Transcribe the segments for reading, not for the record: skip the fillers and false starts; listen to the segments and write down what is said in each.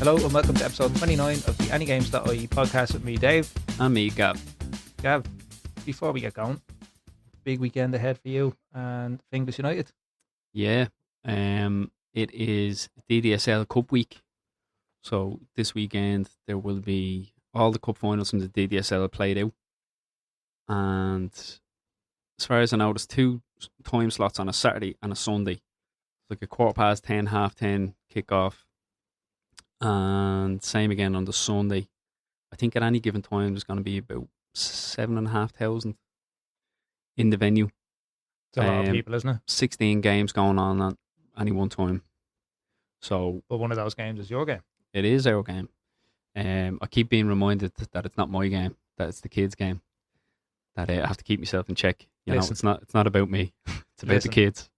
Hello and welcome to episode 29 of the AnyGames.ie podcast with me, Dave. And me, Gav. Gav, before we get going, big weekend ahead for you and Finglas United. Yeah, it is DDSL Cup week. So this weekend there will be all the cup finals from the DDSL played out. And as far as I know, there's two time slots on a Saturday and a Sunday. It's like a 10:15, 10:30 kickoff. And same again on the Sunday. I think at any given time there's going to be about 7,500 in the venue. It's a lot of people, isn't it? 16 games going on at any one time. So, but one of those games is your game. It is our game. I keep being reminded that it's not my game, that it's the kids' game. That I have to keep myself in check. You know, it's not about me. It's about the kids.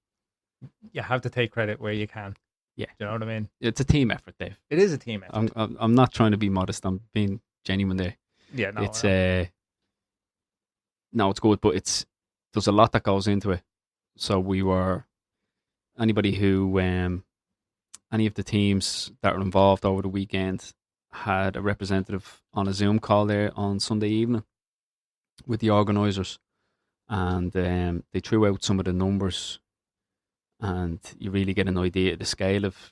You have to take credit where you can. Yeah, do you know what I mean? It's a team effort, Dave. It is a team effort. I'm not trying to be modest. I'm being genuine there. Yeah, no, it's no, it's good, but there's a lot that goes into it. So anybody who any of the teams that were involved over the weekend had a representative on a Zoom call there on Sunday evening with the organisers, and they threw out some of the numbers, and you really get an idea of the scale of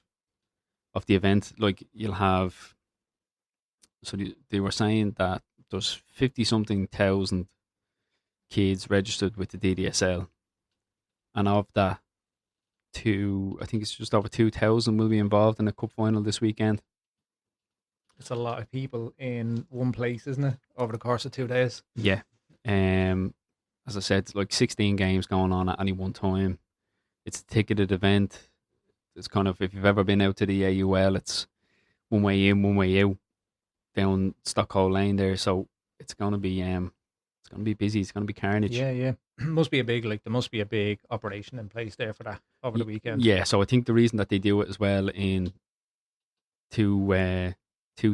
the event. Like you'll have, so they were saying that there's 50-something thousand kids registered with the DDSL, and of that, I think it's just over 2,000 will be involved in the cup final this weekend. It's a lot of people in one place, isn't it? Over the course of 2 days. Yeah. As I said, like 16 games going on at any one time. It's a ticketed event. It's kind of, if you've ever been out to the AUL, it's one way in, one way out down Stockhole Lane there. So it's going to be busy. It's going to be carnage. Yeah. There must be a big operation in place there for that over the weekend. Yeah, so I think the reason that they do it as well in two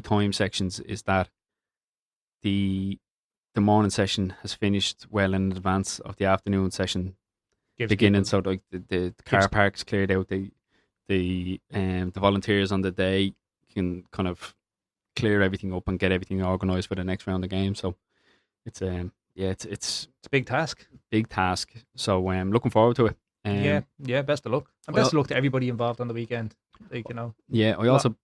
time sections is that the morning session has finished well in advance of the afternoon session beginning. So like the car parks cleared out, the volunteers on the day can kind of clear everything up and get everything organised for the next round of games. So it's it's a big task. Big task. So I'm looking forward to it. Yeah. Best of luck, and best of luck to everybody involved on the weekend. Like, you know. Yeah, I also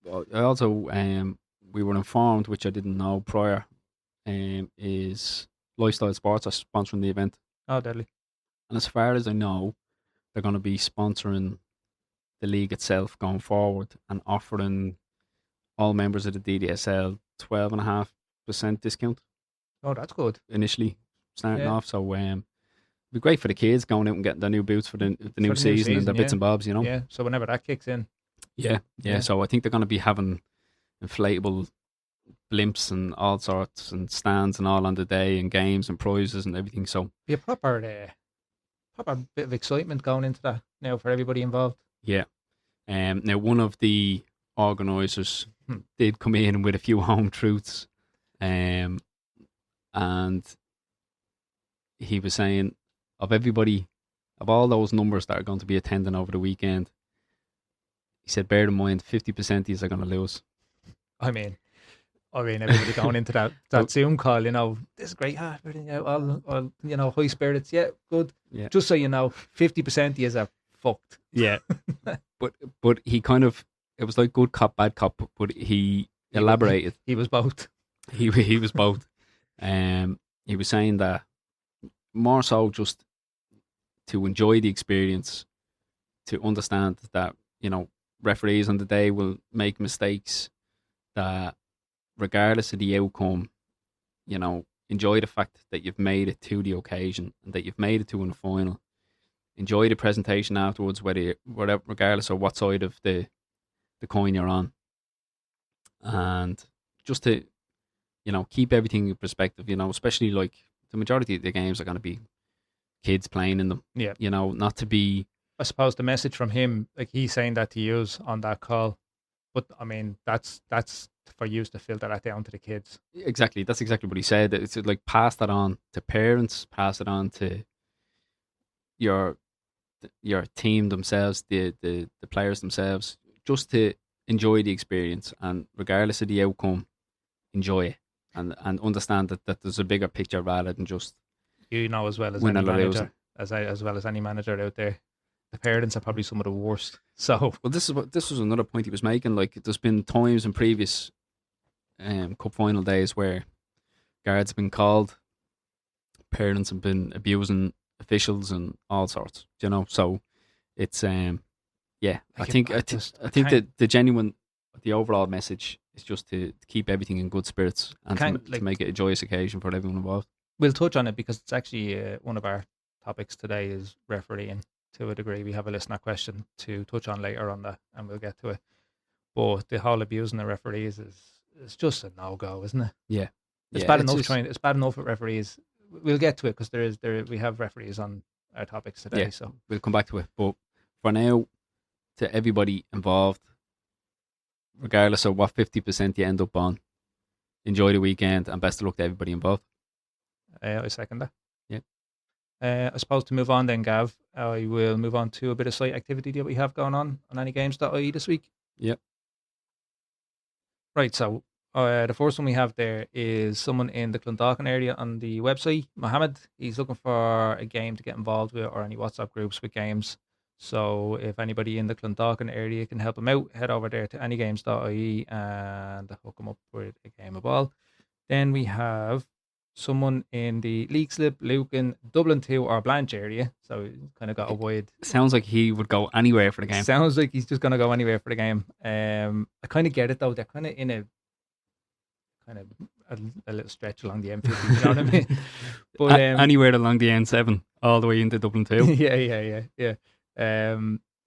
we were informed, which I didn't know prior, is Lifestyle Sports are sponsoring the event. Oh, deadly! And as far as I know, they're going to be sponsoring the league itself going forward and offering all members of the DDSL 12.5% discount. Oh, that's good. Initially starting off, so it'd be great for the kids going out and getting their new boots for the new season and their bits and bobs, you know. Yeah. So whenever that kicks in. Yeah. So I think they're going to be having inflatable blimps and all sorts and stands and all on the day and games and prizes and everything. So be a proper bit of excitement going into that now for everybody involved. Yeah. Now one of the organisers did come in with a few home truths. And he was saying, of all those numbers that are going to be attending over the weekend, he said, bear in mind, 50% of these are going to lose. I mean, everybody going into that Zoom call, you know, this is great, everything, all you know, high spirits, yeah, good. Yeah. Just so you know, 50% of you are fucked. Yeah. but he kind of, it was like good cop, bad cop, but he elaborated. He was both. He was both. He was saying that more so just to enjoy the experience, to understand that, you know, referees on the day will make mistakes, that regardless of the outcome, you know, enjoy the fact that you've made it to the occasion and that you've made it to a final. Enjoy the presentation afterwards, regardless of what side of the coin you're on. And just to, you know, keep everything in perspective, you know, especially like the majority of the games are going to be kids playing in them. Yeah. You know, not to be... I suppose the message from him, like he's saying that to use on that call, but I mean, that's for you to filter that down to the kids. Exactly. That's exactly what he said. It's like pass that on to parents, pass it on to your team themselves, the players themselves, just to enjoy the experience, and regardless of the outcome, enjoy it, and understand that there's a bigger picture rather than just as well as winning any or manager, losing. as well as any manager out there. The parents are probably some of the worst. So, well, this was another point he was making. Like, there's been times in previous cup final days where guards have been called, parents have been abusing officials and all sorts. So it's yeah. I think that the overall message is just to keep everything in good spirits and to make it a joyous occasion for everyone involved. We'll touch on it because it's actually one of our topics today is refereeing. To a degree, we have a listener question to touch on later on that, and we'll get to it. But the whole abusing the referees is just a no go, isn't it? Yeah, it's bad enough It's bad enough with referees. We'll get to it because we have referees on our topics today. Yeah, so we'll come back to it. But for now, to everybody involved, regardless of what 50% you end up on, enjoy the weekend and best of luck to everybody involved. I second that. Yeah. I suppose to move on then, Gav, I will move on to a bit of site activity that we have going on anygames.ie this week. Yep. Right, so the first one we have there is someone in the Clondalkin area on the website, Mohammed. He's looking for a game to get involved with or any WhatsApp groups with games. So if anybody in the Clondalkin area can help him out, head over there to anygames.ie and hook him up with a game of ball. Then we have someone in the League Slip, Lucan, Dublin 2 or Blanche area. So kind of got a wide... Sounds like he would go anywhere for the game. Sounds like he's just going to go anywhere for the game. I kind of get it though. They're kind of in a little stretch along the M50, you know what I mean? But anywhere along the N7, all the way into Dublin 2. yeah.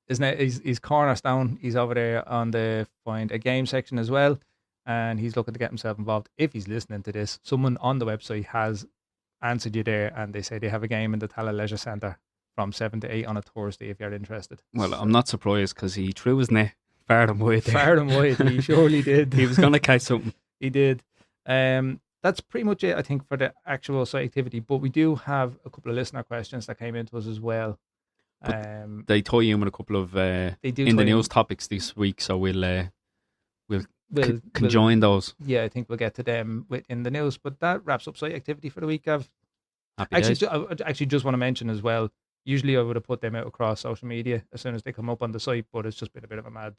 He's Cornerstone. He's over there on the Find a Game section as well. And he's looking to get himself involved. If he's listening to this, someone on the website has answered you there, and they say they have a game in the Tala Leisure Centre from 7 to 8 on a Thursday if you're interested. Well, I'm not surprised because he threw his net far and wide there. Far and wide, he surely did. He was going to catch something. He did. That's pretty much it, I think, for the actual site activity. But we do have a couple of listener questions that came into us as well. They tie in with a couple of in the news topics this week, so we'll conjoin those. Yeah, I think we'll get to them in the news. But that wraps up site activity for the week, Gav. I actually just want to mention as well, usually I would have put them out across social media as soon as they come up on the site, but it's just been a bit of a mad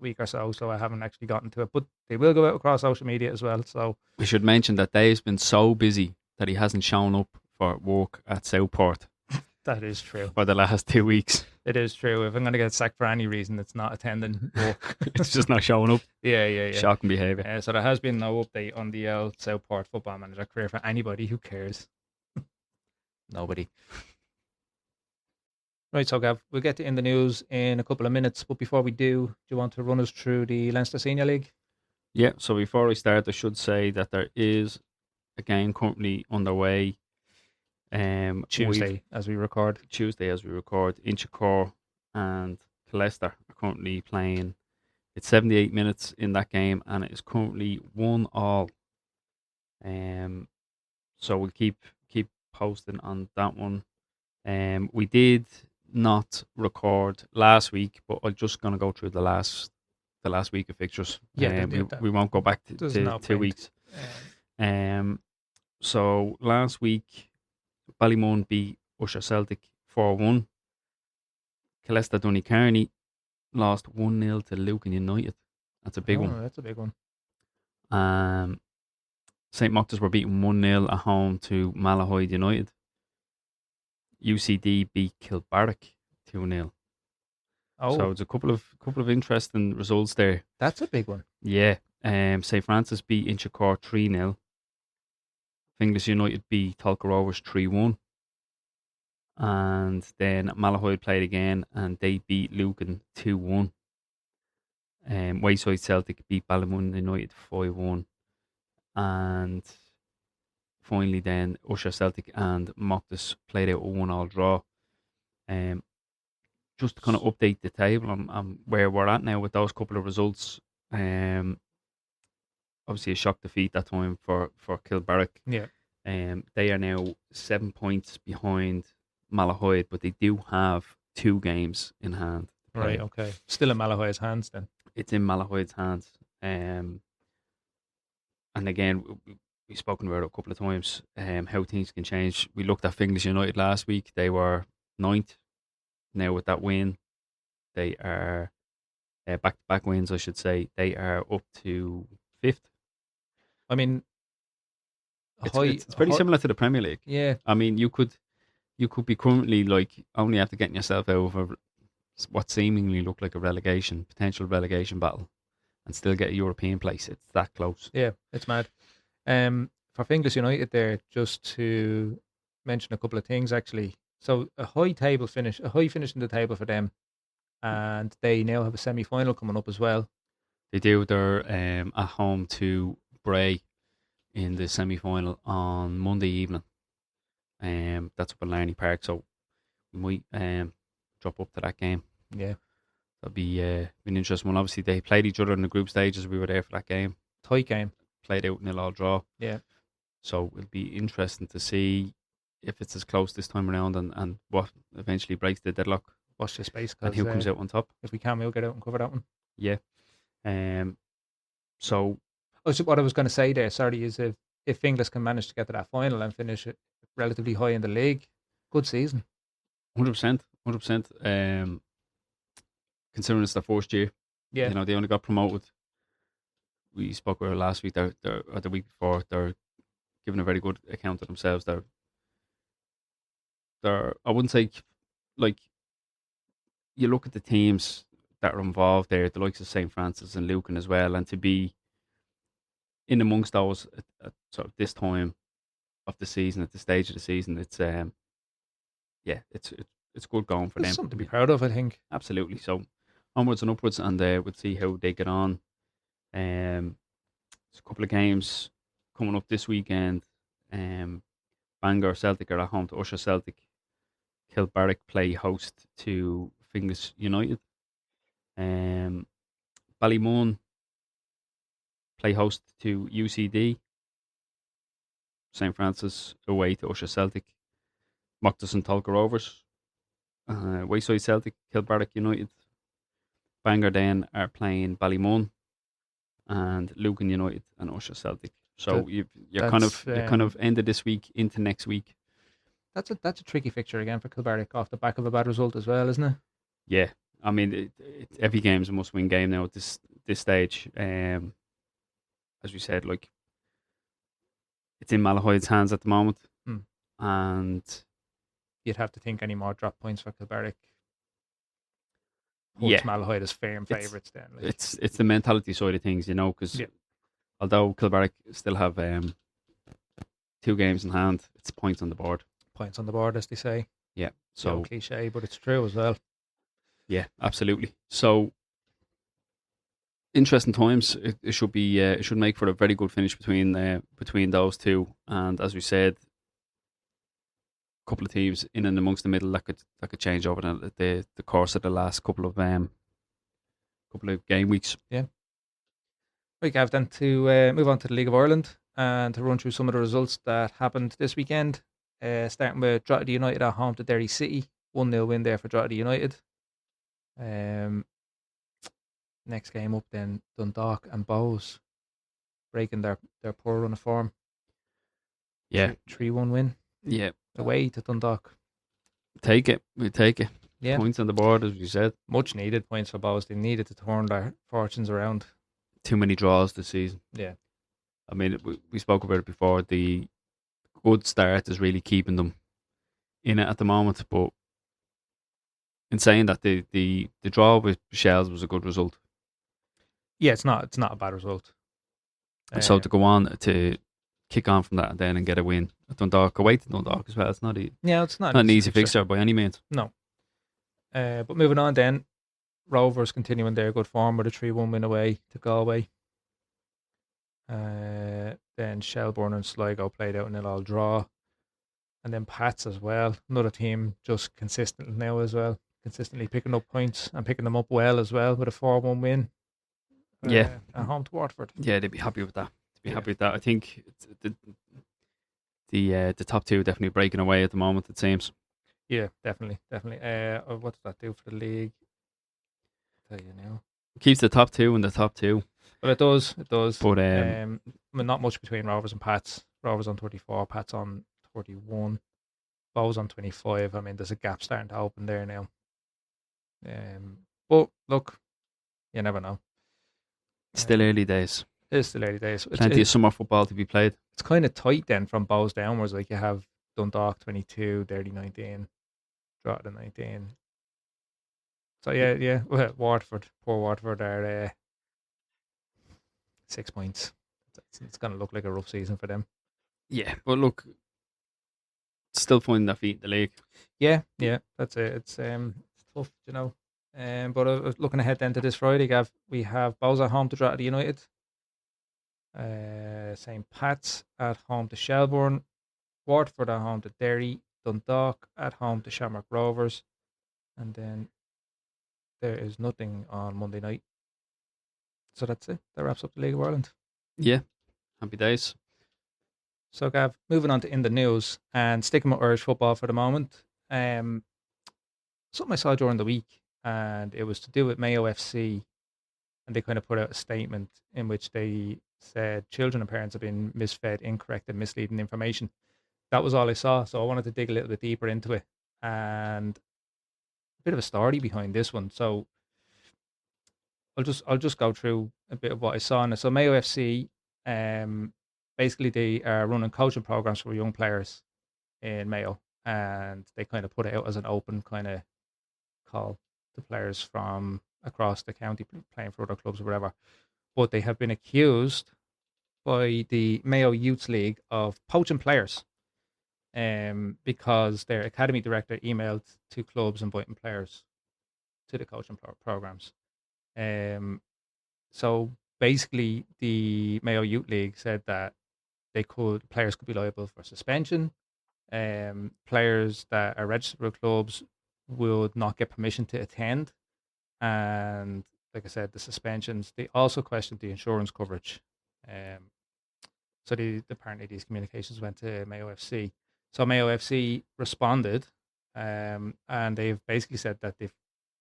week or so I haven't actually gotten to it. But they will go out across social media as well. So we should mention that Dave's been so busy that he hasn't shown up for work at Southport. That is true. For the last 2 weeks. It is true. If I'm going to get sacked for any reason, it's not attending work. It's just not showing up. Yeah. Shocking behaviour. So there has been no update on the Southport football manager career for anybody who cares. Nobody. Right, so Gav, we'll get to in the news in a couple of minutes. But before we do you want to run us through the Leinster Senior League? Yeah, so before I start, I should say that there is a game currently underway. Tuesday as we record. Inchicore and Leicester are currently playing. It's 78 minutes in that game, and it is currently 1-1. So we'll keep posting on that one. We did not record last week, but I'm just going to go through the last week of fixtures. Yeah, we won't go back to 2 weeks. So last week, Ballymun beat Usher Celtic 4-1. Colesta Donecarney lost 1-0 to Lucan United. That's a big one. That's a big one. St. Moctus were beaten 1-0 at home to Malahide United. UCD beat Kilbarrack 2-0. Oh. So it's a couple of interesting results there. That's a big one. Yeah. St. Francis beat Inchicore 3-0. Finglas United beat Tulka Rovers 3-1. And then Malahide played again and they beat Lucan 2-1. Wayside Celtic beat Ballymun United 5-1. And finally then Usher Celtic and Moctus played out a 1-1 draw. Just to kind of update the table on where we're at now with those couple of results. Obviously a shock defeat that time for Kilbarrack. Yeah. They are now 7 points behind Malahide, but they do have 2 games in hand. Right, okay. Still in Malahide's hands then. it's in Malahide hands. And again, we've spoken about it a couple of times. How things can change. We looked at Finglas United last week. They were ninth. Now with that win, they are back-to-back wins, I should say. They are up to fifth. I mean, It's very similar to the Premier League. Yeah. I mean, you could be currently like only after getting yourself out of what seemingly looked like a potential relegation battle, and still get a European place. It's that close. Yeah, it's mad. For Finglas United there, just to mention a couple of things actually. So a high finish in the table for them, and they now have a semi-final coming up as well. They do. They're at home to Bray in the semi-final on Monday evening. That's up in Larney Park, so we might drop up to that game. Yeah, that'll be an interesting one. Obviously, they played each other in the group stages. We were there for that game. Tight game. Played out 0-0 draw. Yeah. So it'll be interesting to see if it's as close this time around and what eventually breaks the deadlock. Watch this space. And who comes out on top. If we can, we'll get out and cover that one. Yeah. So what I was going to say there, sorry, is if Finglas can manage to get to that final and finish it relatively high in the league, good season. 100%. Considering it's their first year, yeah, they only got promoted. We spoke about it last week, or the week before. They're giving a very good account of themselves. They're I wouldn't say, like, you look at the teams that are involved there, the likes of St. Francis and Lucan as well, and to be in amongst those at sort of this time of the season, at this stage of the season, it's it's good going for them. Something to be proud of, I think. Absolutely. So onwards and upwards, and we'll see how they get on. There's a couple of games coming up this weekend. Bangor Celtic are at home to Usher Celtic. Kilbarrack play host to Finglas United. Ballymun play host to UCD. St. Francis away to Usher Celtic. Mocktus and Tolka Rovers. Wayside Celtic, Kilbarrack United. Bangor then are playing Ballymun, and Lucan United and Usher Celtic. So you're kind of ended this week into next week. That's a tricky fixture again for Kilbarrack off the back of a bad result as well, isn't it? Yeah, I mean every game's a must-win game now at this stage. As we said, like, it's in Malahide's hands at the moment, and you'd have to think any more drop points for Kilbarrack. Malahide is firm favourites then. Like. It's the mentality side of things, because although Kilbarrack still have 2 games in hand, it's points on the board. Points on the board, as they say. Yeah. So cliche, but it's true as well. Yeah, absolutely. So interesting times. It should be. It should make for a very good finish between those two. And as we said, a couple of teams in and amongst the middle that could change over the course of the last couple of game weeks. Yeah. Right, Gav, then to move on to the League of Ireland and to run through some of the results that happened this weekend. Starting with Drogheda United at home to Derry City. 1-0 win there for Drogheda United. Next game up then, Dundalk and Bows breaking their poor run of form. Yeah. 3-1 win. Yeah. Away to Dundalk. Take it. We take it. Yeah. Points on the board, as we said. Much needed points for Bows. They needed to turn their fortunes around. Too many draws this season. Yeah. I mean, we spoke about it before. The good start is really keeping them in it at the moment. But in saying that, the draw with Shells was a good result. Yeah, it's not a bad result. So to go on to kick on from that and then get a win at Dundalk, away to Dundalk as well. It's not an easy fixture by any means. No. But moving on then, Rovers continuing their good form with a 3-1 win away to Galway. Then Shelbourne and Sligo played out in an all draw. And then Pats as well. Another team just consistent now as well. Consistently picking up points and picking them up well as well with a 4-1 win. At home to Waterford. Yeah, they'd be happy with that. I think the top two definitely breaking away at the moment, it seems. Yeah, definitely. What does that do for the league? I'll tell you now. Keeps the top two in the top two. But it does, it does. But Not much between Rovers and Pats. Rovers on 34, Pats on 41, Bows on 25. I mean, there's a gap starting to open there now. But look, you never know. still early days. It's the early days. Plenty of summer football to be played. It's kind of tight then from Bows downwards. Like you have Dundalk 22, Derry 19, Drogheda 19. So yeah. Well, Waterford, poor Waterford are 6 points. It's going to look like a rough season for them. Yeah, but look, still finding their feet in the league. Yeah, that's it. It's tough, you know. But looking ahead then to this Friday, Gav, we have Bows at home to Drogheda United. St. Pat's at home to Shelbourne, Waterford at home to Derry, Dundalk at home to Shamrock Rovers, and then there is nothing on Monday night. So that's it. That wraps up the League of Ireland. Yeah, happy days. So, Gav, moving on to in the news and sticking with Irish football for the moment. Something I saw during the week, and it was to do with Mayo FC, and they kind of put out a statement in which they said children and parents have been misfed incorrect and misleading information. That was all I saw, so I wanted to dig a little bit deeper into it, and a bit of a story behind this one. So I'll just go through a bit of what I saw in it. So Mayo FC, basically they are running coaching programs for young players in Mayo, and they kind of put it out as an open kind of call to players from across the county playing for other clubs or whatever. But they have been accused by the Mayo Youth League of poaching players, because their academy director emailed to clubs inviting players to the coaching programs. So basically, the Mayo Youth League said that players could be liable for suspension. Players that are registered with clubs would not get permission to attend, and like I said, the suspensions. They also questioned the insurance coverage. So apparently these communications went to Mayo FC. So Mayo FC responded, and they've basically said that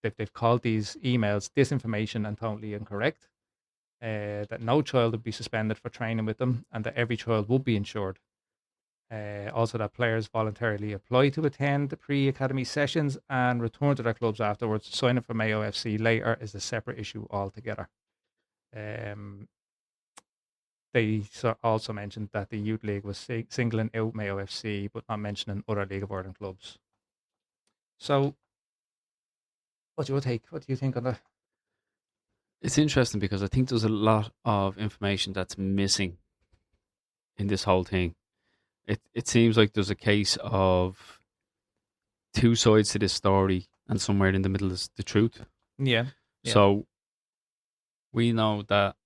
they've called these emails disinformation and totally incorrect. That no child would be suspended for training with them, and that every child would be insured. Also, that players voluntarily apply to attend the pre-academy sessions and return to their clubs afterwards. Signing for Mayo FC later is a separate issue altogether. They also mentioned that the Youth League was singling out Mayo FC, but not mentioning other League of Ireland clubs. So, what's your take? What do you think on that? It's interesting because I think there's a lot of information that's missing in this whole thing. It seems like there's a case of two sides to this story, and somewhere in the middle is the truth. Yeah. So we know that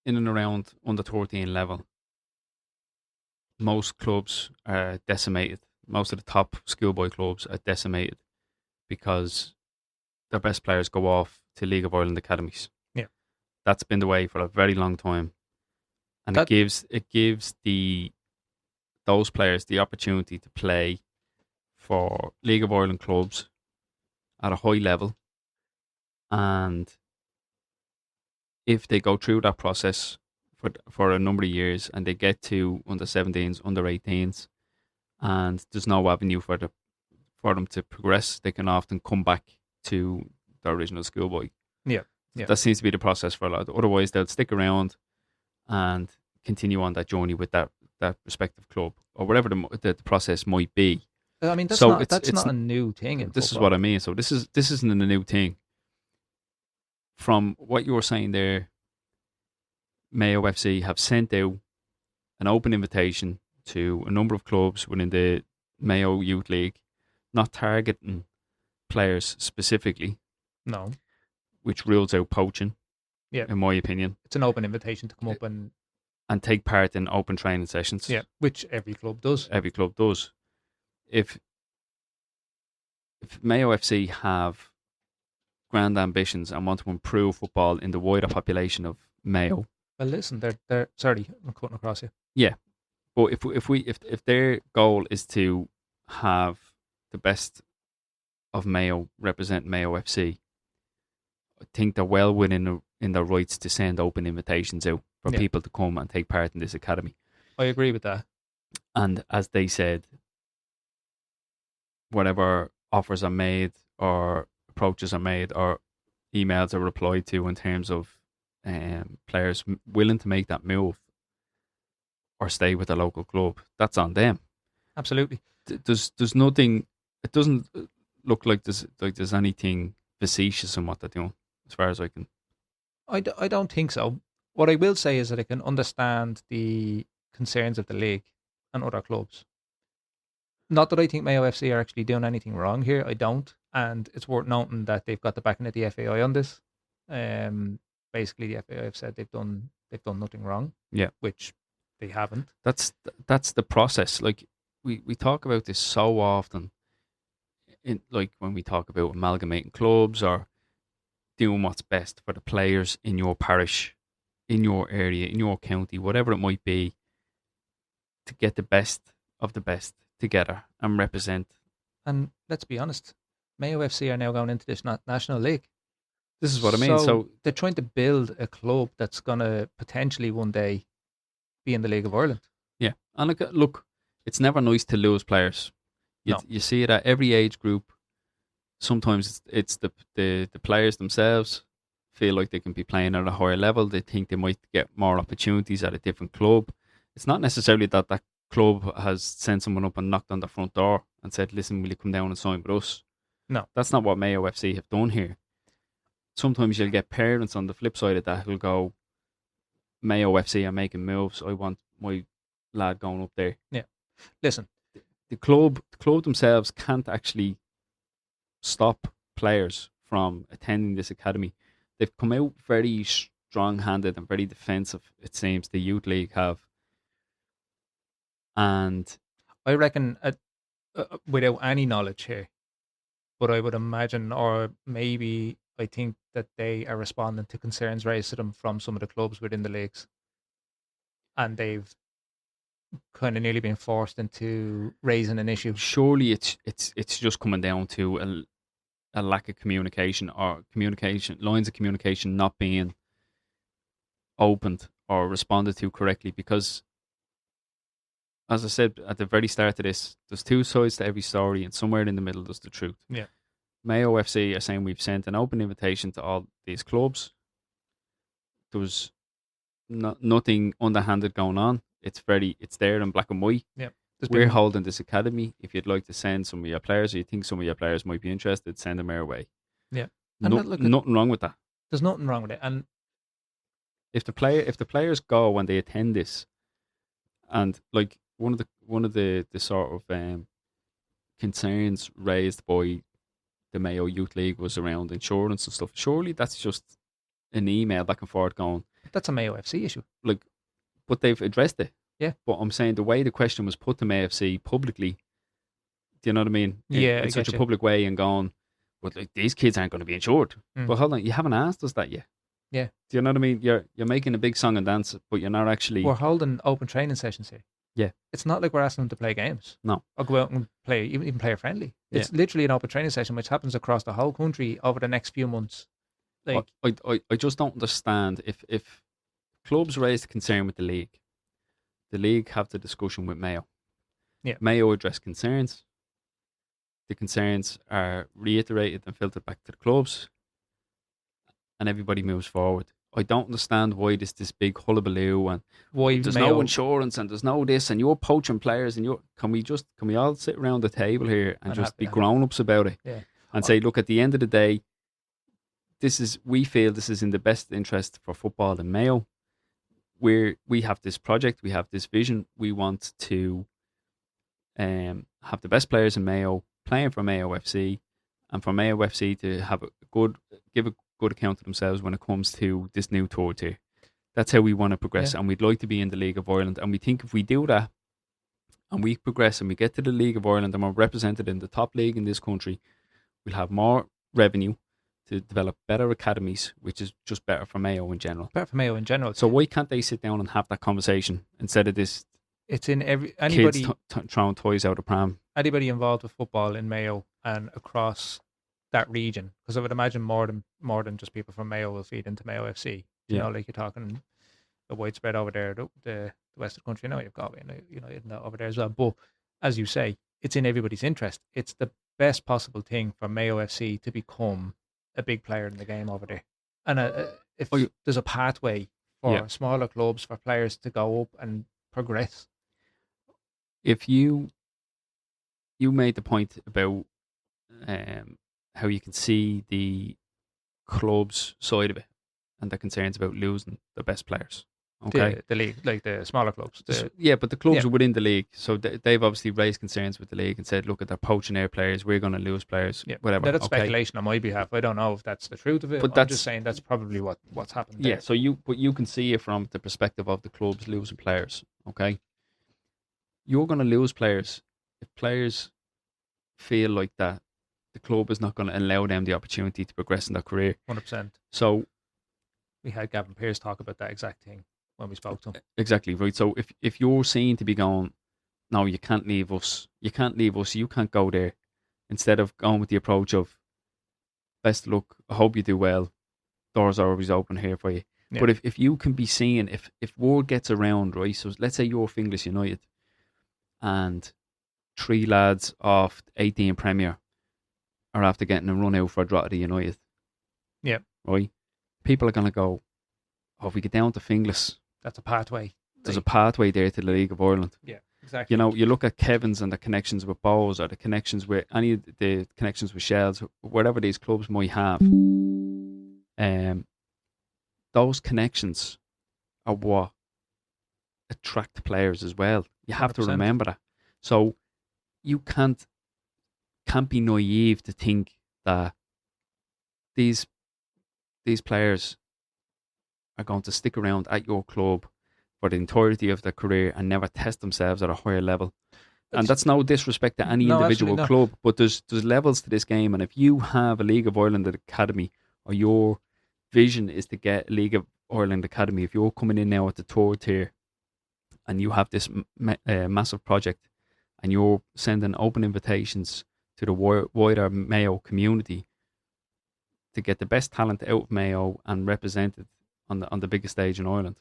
in and around under 13 level, most clubs are decimated. Most of the top schoolboy clubs are decimated because their best players go off to League of Ireland academies. Yeah. That's been the way for a very long time. And it gives those players the opportunity to play for League of Ireland clubs at a high level. And if they go through that process for a number of years and they get to under 17s, under 18s, and there's no avenue for them to progress, they can often come back to the original schoolboy. Yeah. That seems to be the process for a lot. Otherwise, they'll stick around and continue on that journey with that respective club or whatever the process might be. I mean, that's not a new thing in football. This is what I mean. So this isn't a new thing. From what you were saying there, Mayo FC have sent out an open invitation to a number of clubs within the Mayo Youth League, not targeting players specifically. No. Which rules out poaching, in my opinion. It's an open invitation to come up and take part in open training sessions. Yeah, which every club does. Every club does. If Mayo FC have grand ambitions and want to improve football in the wider population of Mayo. Well, listen, they're sorry, I'm cutting across you. Yeah, but if their goal is to have the best of Mayo represent Mayo FC, I think they're well within in their rights to send open invitations out for Yeah. people to come and take part in this academy. I agree with that. And as they said, whatever offers are made or approaches are made or emails are replied to in terms of players willing to make that move or stay with a local club, that's on them. Absolutely. There's nothing. It doesn't look like there's anything facetious in what they're doing, as far as I can. I don't think so. What I will say is that I can understand the concerns of the league and other clubs. Not that I think Mayo FC are actually doing anything wrong here. I don't. And it's worth noting that they've got the backing of the FAI on this. Basically, the FAI have said they've done nothing wrong. Yeah, which they haven't. That's the process. Like we talk about this so often. In like when we talk about amalgamating clubs or doing what's best for the players in your parish, in your area, in your county, whatever it might be, to get the best of the best together and represent. And let's be honest, Mayo FC are now going into this national league. This is what I mean. So they're trying to build a club that's going to potentially one day be in the League of Ireland. Yeah, and look, it's never nice to lose players. You see it at every age group. Sometimes it's the players themselves feel like they can be playing at a higher level. They think they might get more opportunities at a different club. It's not necessarily that club has sent someone up and knocked on the front door and said, "Listen, will you come down and sign with us?" No, that's not what Mayo FC have done here. Sometimes you'll get parents on the flip side of that who'll go, "Mayo FC are making moves. I want my lad going up there." Yeah, listen. The club themselves can't actually stop players from attending this academy. They've come out very strong-handed and very defensive, it seems, the youth league have. And I reckon, without any knowledge here, but I would imagine, or maybe I think that they are responding to concerns raised to them from some of the clubs within the leagues. And they've kind of nearly been forced into raising an issue. Surely it's just coming down to a lack of communication or lines of communication not being opened or responded to correctly, because as I said at the very start of this, there's two sides to every story and somewhere in the middle there's the truth. Yeah. Mayo FC are saying we've sent an open invitation to all these clubs. There was nothing underhanded going on. It's there in black and white. Yeah. We're holding this academy. If you'd like to send some of your players, or you think some of your players might be interested, send them our way. Yeah. Nothing wrong with that. There's nothing wrong with it. And if the players go when they attend this, and like one of the sort of concerns raised by the Mayo Youth League was around insurance and stuff. Surely that's just an email back and forth going. That's a Mayo FC issue. Like, but they've addressed it. Yeah. But I'm saying the way the question was put to Mayo FC publicly, do you know what I mean? In such a public way and going, but like these kids aren't going to be insured. But hold on, you haven't asked us that yet. Yeah. Do you know what I mean? You're making a big song and dance, but you're not actually. We're holding open training sessions here. Yeah. It's not like we're asking them to play games. No. Or go out and play, even player friendly. It's literally an open training session which happens across the whole country over the next few months. Like, I just don't understand if clubs raise the concern with the league have the discussion with Mayo. Yeah. Mayo address concerns. The concerns are reiterated and filtered back to the clubs, and everybody moves forward. I don't understand why there's this big hullabaloo and why there's Mayo, no insurance and there's no this and you're poaching players and can we all sit around the table here and just be grown ups about it? Yeah. And say, look, at the end of the day, we feel this is in the best interest for football in Mayo. We have this project, we have this vision. We want to have the best players in Mayo playing for Mayo FC, and for Mayo FC to have give a good account of themselves when it comes to this new tour tier. That's how we want to progress, and we'd like to be in the League of Ireland. And we think if we do that, and we progress, and we get to the League of Ireland, and we're represented in the top league in this country, we'll have more revenue to develop better academies, which is just better for Mayo in general. Better for Mayo in general. So why can't they sit down and have that conversation instead of this? It's in anybody kids throwing toys out of pram. Anybody involved with football in Mayo and across that region, because I would imagine more than just people from Mayo will feed into Mayo FC. Yeah. Like you're talking the widespread over there, the west of the country. Now you've got over there as well. But as you say, it's in everybody's interest. It's the best possible thing for Mayo FC to become a big player in the game over there. And if there's a pathway for smaller clubs, for players to go up and progress. If you made the point about how you can see the club's side of it and the concerns about losing the best players. Okay, the league, like the smaller clubs. But the clubs are within the league, so they've obviously raised concerns with the league and said, "Look, they're poaching their players. We're going to lose players. Whatever." Now, that's speculation on my behalf. I don't know if that's the truth of it. But I'm just saying that's probably what's happened. Yeah. So you can see it from the perspective of the clubs losing players. Okay, you're going to lose players if players feel like that the club is not going to allow them the opportunity to progress in their career. 100%. So we had Gavin Pearce talk about that exact thing when we spoke to him. Exactly, right. So if you're seen to be going, no, you can't leave us, you can't go there, instead of going with the approach of, best of luck, I hope you do well, doors are always open here for you. Yeah. But if you can be seen, if word gets around, right, so let's say you're Finglas United and 3 lads off 18 Premier are after getting a run out for Drogheda United. Yeah. Right? People are going to go, if we get down to Finglas, that's a pathway. There's a pathway there to the League of Ireland. Yeah, exactly. You look at Kevin's and the connections with Bows, or the connections with any of the connections with Shells, whatever these clubs might have. Those connections are what attract players as well. You have 100%. To remember that. So you can't be naive to think that these players are going to stick around at your club for the entirety of their career and never test themselves at a higher level. And that's no disrespect to any individual club, but there's levels to this game. And if you have a League of Ireland academy, or your vision is to get a League of Ireland academy, if you're coming in now at the 3rd tier and you have this massive project and you're sending open invitations to the wider Mayo community to get the best talent out of Mayo and represented on the biggest stage in Ireland,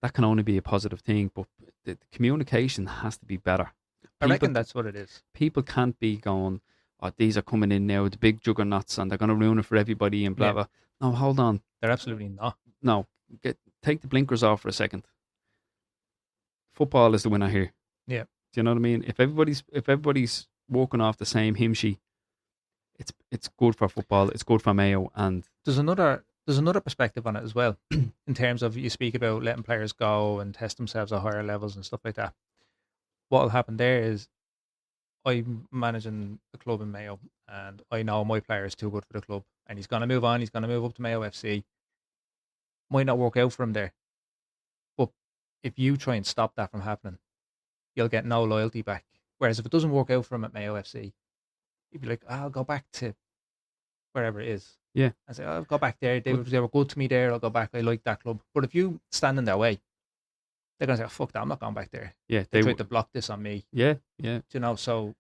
that can only be a positive thing. But the communication has to be better. I reckon that's what it is. People can't be going, oh, these are coming in now, the big juggernauts, and they're going to ruin it for everybody and blah, blah. No, hold on. They're absolutely not. No, take the blinkers off for a second. Football is the winner here. Yeah. Do you know what I mean? If everybody's walking off the same hymn sheet, it's good for football. It's good for Mayo. And there's another perspective on it as well, in terms of, you speak about letting players go and test themselves at higher levels and stuff like that. What will happen there is, I'm managing the club in Mayo, and I know my player is too good for the club, and he's going to move on. He's going to move up to Mayo FC. Might not work out for him there, but if you try and stop that from happening, you'll get no loyalty back. Whereas if it doesn't work out for him at Mayo FC, you'd be like, I'll go back to wherever it is. Yeah. I say, I'll go back there. They were good to me there. I'll go back. I like that club. But if you stand in their way, they're going to say, fuck that, I'm not going back there. Yeah. They tried to block this on me. Yeah. So,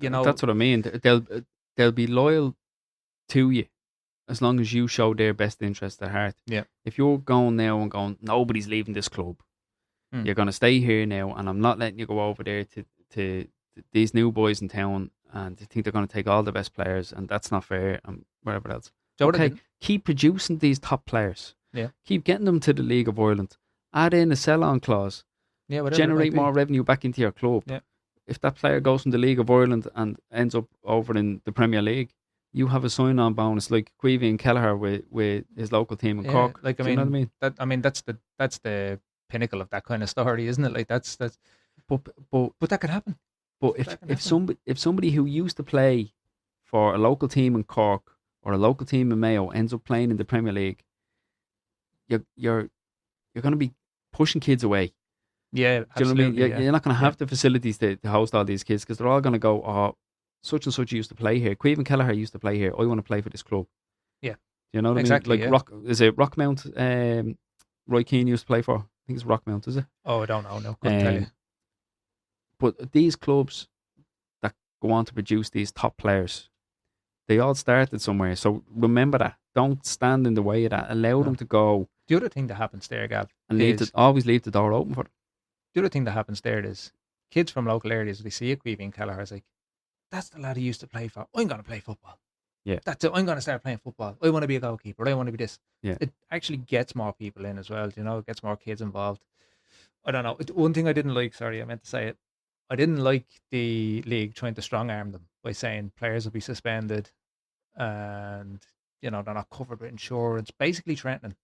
that's what I mean. They'll be loyal to you as long as you show their best interest at heart. Yeah. If you're going now and going, nobody's leaving this club, you're going to stay here now, and I'm not letting you go over there to these new boys in town, and they think they're going to take all the best players, and that's not fair, and whatever else. So keep producing these top players. Yeah. Keep getting them to the League of Ireland. Add in a sell-on clause. Yeah, generate more revenue back into your club. Yeah. If that player goes from the League of Ireland and ends up over in the Premier League, you have a sign-on bonus like Queevy and Kelleher with his local team in Cork. Like, you know what I mean? That's the pinnacle of that kind of story, isn't it? Like that's. But that could happen. But if somebody who used to play for a local team in Cork or a local team in Mayo ends up playing in the Premier League, you're going to be pushing kids away. Yeah, do you know what I mean? You're not going to have the facilities to host all these kids, because they're all going to go, oh, such and such used to play here. Queeve and Kelleher used to play here. I want to play for this club. Yeah. Do you know what exactly, I mean? Like is it Rockmount? Roy Keane used to play for. I think it's Rockmount, is it? Oh, I don't know. No, couldn't tell you. But these clubs that go on to produce these top players, They all started somewhere. So remember that. Don't stand in the way of that. Allow them No. to go The other thing that happens there, Gav, and is always leave the door open for them. the other thing that happens there is kids from local areas, they see a Queevy and Kelleher's like, that's the lad who used to play for. I'm going to play football. Yeah. That's it. I'm going to start playing football. I want to be a goalkeeper. I want to be this. Yeah. It actually gets more people in as well. You know, it gets more kids involved. I don't know. One thing I didn't like, sorry, I meant to say it. I didn't like the league trying to strong arm them by saying players will be suspended and, you know, they're not covered with insurance, basically threatening.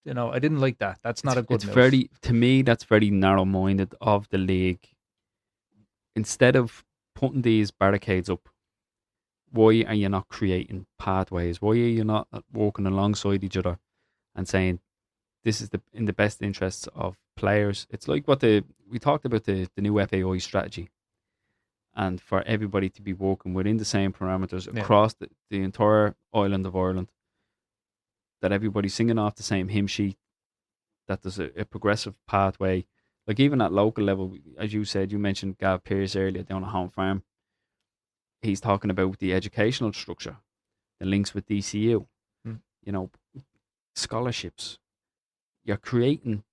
You know, I didn't like that. That's not a good It's move. very, to me, that's very narrow minded of the league. Instead of putting these barricades up, why are you not creating pathways? Why are you not walking alongside each other and saying this is in the best interests of players? It's like what we talked about the new FAI strategy, and for everybody to be working within the same parameters Yeah. across the entire island of Ireland, that everybody's singing off the same hymn sheet, that there's a progressive pathway. Like even at local level, as you said, you mentioned Gav Pearce earlier down at Home Farm. He's talking about the educational structure, the links with DCU, Mm. you know, scholarships. You're creating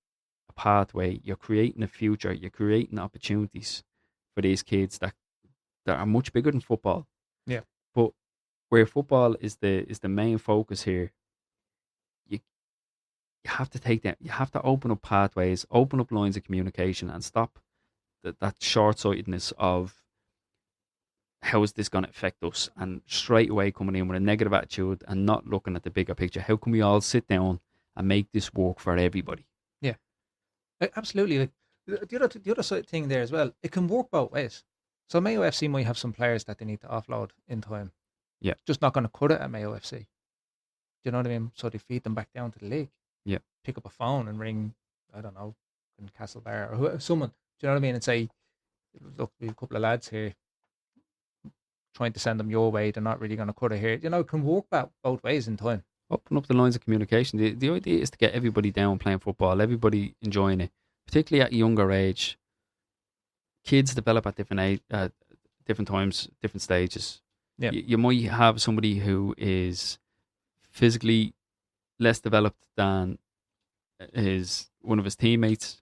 a pathway, you're creating a future, you're creating opportunities for these kids that are much bigger than football. Yeah. But where football is the main focus here, you you have to take that. You have to open up pathways, open up lines of communication, and stop that short sightedness of how is this going to affect us, and straight away coming in with a negative attitude and not looking at the bigger picture. How can we all sit down and make this work for everybody? Yeah. Absolutely. Like the other side thing there as well, it can work both ways. So Mayo FC might have some players that they need to offload in time. Yeah, Just not going to cut it at Mayo FC. Do you know what I mean? So they feed them back down to the league. yeah. Pick up a phone and ring, I don't know, in Castlebar or someone. Do you know what I mean? And say, look, we have a couple of lads here trying to send them your way. They're not really going to cut it here. You know, it can work both ways in time. Open up the lines of communication. The idea is to get everybody down playing football, everybody enjoying it, particularly at a younger age. Kids develop at different times, different stages. Yeah. You might have somebody who is physically less developed than one of his teammates.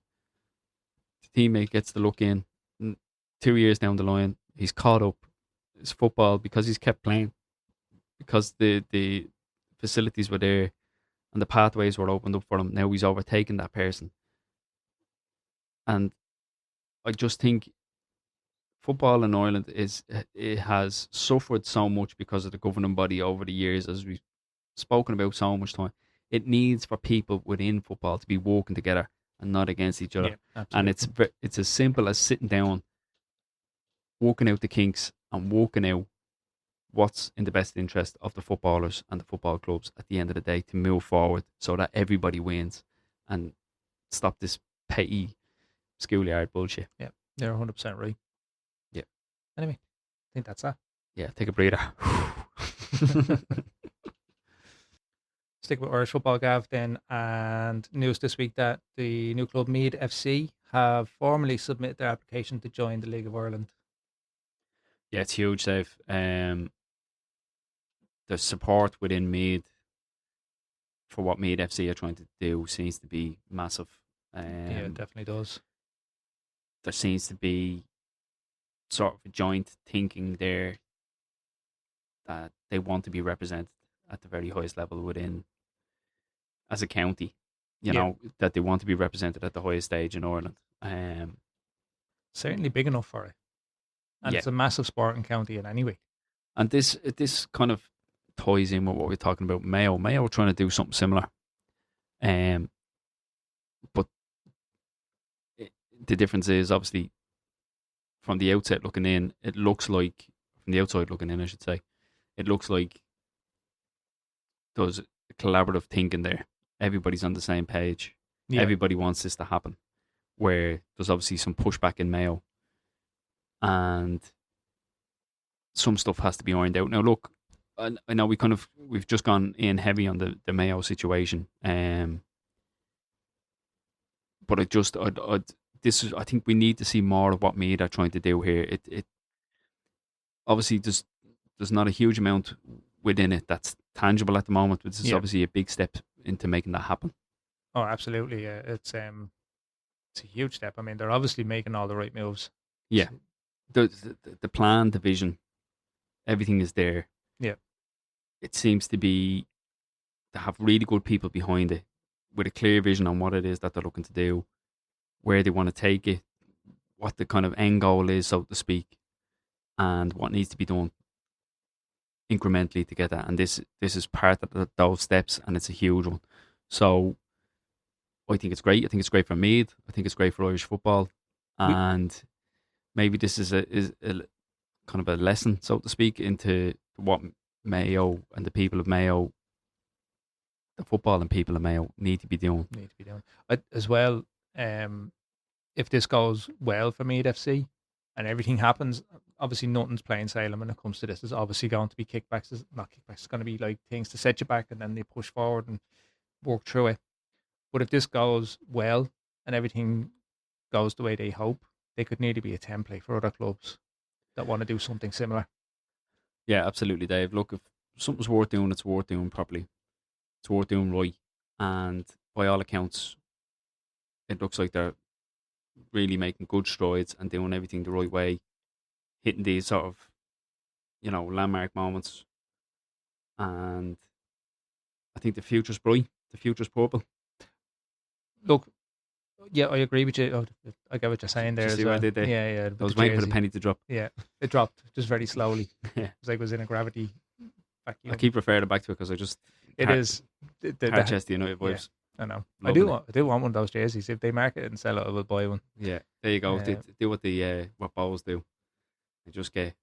The teammate gets the look in. 2 years down the line, he's caught up. It's football because he's kept playing, because the facilities were there and the pathways were opened up for him. Now he's overtaken that person, and I just think football in Ireland it has suffered so much because of the governing body over the years, as we've spoken about so much time. It needs for people within football to be working together and not against each other. Yeah, And absolutely. it's as simple as sitting down, working out the kinks, and working out what's in the best interest of the footballers and the football clubs at the end of the day to move forward so that everybody wins and stop this petty schoolyard bullshit. Yeah, you're 100% right. Yeah. Anyway, I think that's that. Yeah, take a breather. Stick with Irish football, Gav, then. And news this week that the new club Meath FC have formally submitted their application to join the League of Ireland. Yeah, it's huge, Dave. The support within Meath for what Meath FC are trying to do seems to be massive. Yeah, it definitely does. There seems to be sort of a joint thinking there that they want to be represented at the very highest level within as a county. You Yeah. know, that they want to be represented at the highest stage in Ireland. Certainly big enough for it. And Yeah. it's a massive sporting county in any way. And this kind of ties in with what we're talking about. Mayo are trying to do something similar. But the difference is obviously from the outside looking in, it looks like, from the outside looking in, I should say, it looks like there's a collaborative thinking there. Everybody's on the same page. Yeah. Everybody wants this to happen. Where there's obviously some pushback in Mayo, and some stuff has to be ironed out. Now, look, I know we've just gone in heavy on the Mayo situation, but I think we need to see more of what Meath are trying to do here. It obviously there's not a huge amount within it that's tangible at the moment, but this is Yeah. obviously a big step into making that happen. Oh, absolutely. Yeah. It's a huge step. I mean, they're obviously making all the right moves. Yeah, the plan, the vision, everything is there. Yeah. It seems to have really good people behind it with a clear vision on what it is that they're looking to do, where they want to take it, what the kind of end goal is, so to speak, and what needs to be done incrementally to get that. And this is part of those steps, and it's a huge one. So I think it's great. I think it's great for Meath. I think it's great for Irish football, We and maybe this is a kind of a lesson, so to speak, into what Mayo and the people of Mayo, the football and people of Mayo, need to be doing. need to be doing as well. Um, if this goes well for Meath FC and everything happens, obviously nothing's plain sailing when it comes to this. There's obviously going to be kickbacks. There's not kickbacks. It's going to be like things to set you back, and then they push forward and work through it. But if this goes well and everything goes the way they hope, they could need to be a template for other clubs that want to do something similar. Yeah, absolutely, Dave. Look, if something's worth doing, it's worth doing properly. It's worth doing right. And by all accounts, it looks like they're really making good strides and doing everything the right way, hitting these sort of, landmark moments. And I think the future's bright. The future's purple. Look, yeah, I agree with you. I get what you're saying Did there you as see what I well. did there? Yeah, yeah. I was waiting for the penny to drop. Yeah, it dropped just very slowly. Yeah. It's like it was in a gravity vacuum. I keep referring back to it because I just It is hard chest United yeah, vibes. I know. Loving it. I do want one of those jerseys. If they market it and sell it, I will buy one. Yeah, there you go. Uh, Do what the what Bowls do. They just get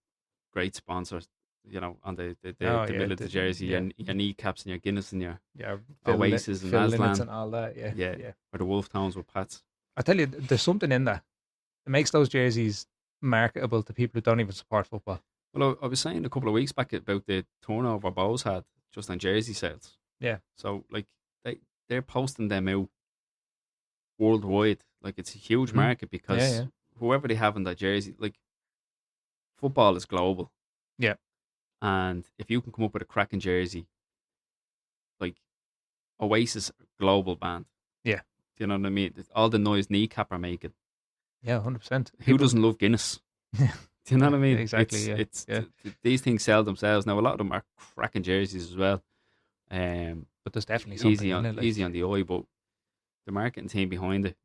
great sponsors, on Oh the yeah, middle of the jersey, yeah, your kneecaps and your Guinness and your yeah. Oasis and Phil limits Aslan. and all that. Yeah, Yeah, yeah. or the Wolf Towns with Pats. I tell you, there's something in that. It makes those jerseys marketable to people who don't even support football. Well, I was saying a couple of weeks back about the turnover Bowls had just on jersey sales. Yeah, So like they're posting them out worldwide. Like it's a huge market yeah, because yeah, whoever they have in that jersey, like football is global. yeah, And if you can come up with a cracking jersey, like Oasis global band, yeah, do you know what I mean? All the noise Kneecap are making. yeah. 100%. Who doesn't love Guinness? Do you know what I mean? Exactly. Yeah, It's yeah. these things sell themselves. Now a lot of them are cracking jerseys as well. But there's definitely something Easy in on it. Like, easy on the eye, but the marketing team behind it,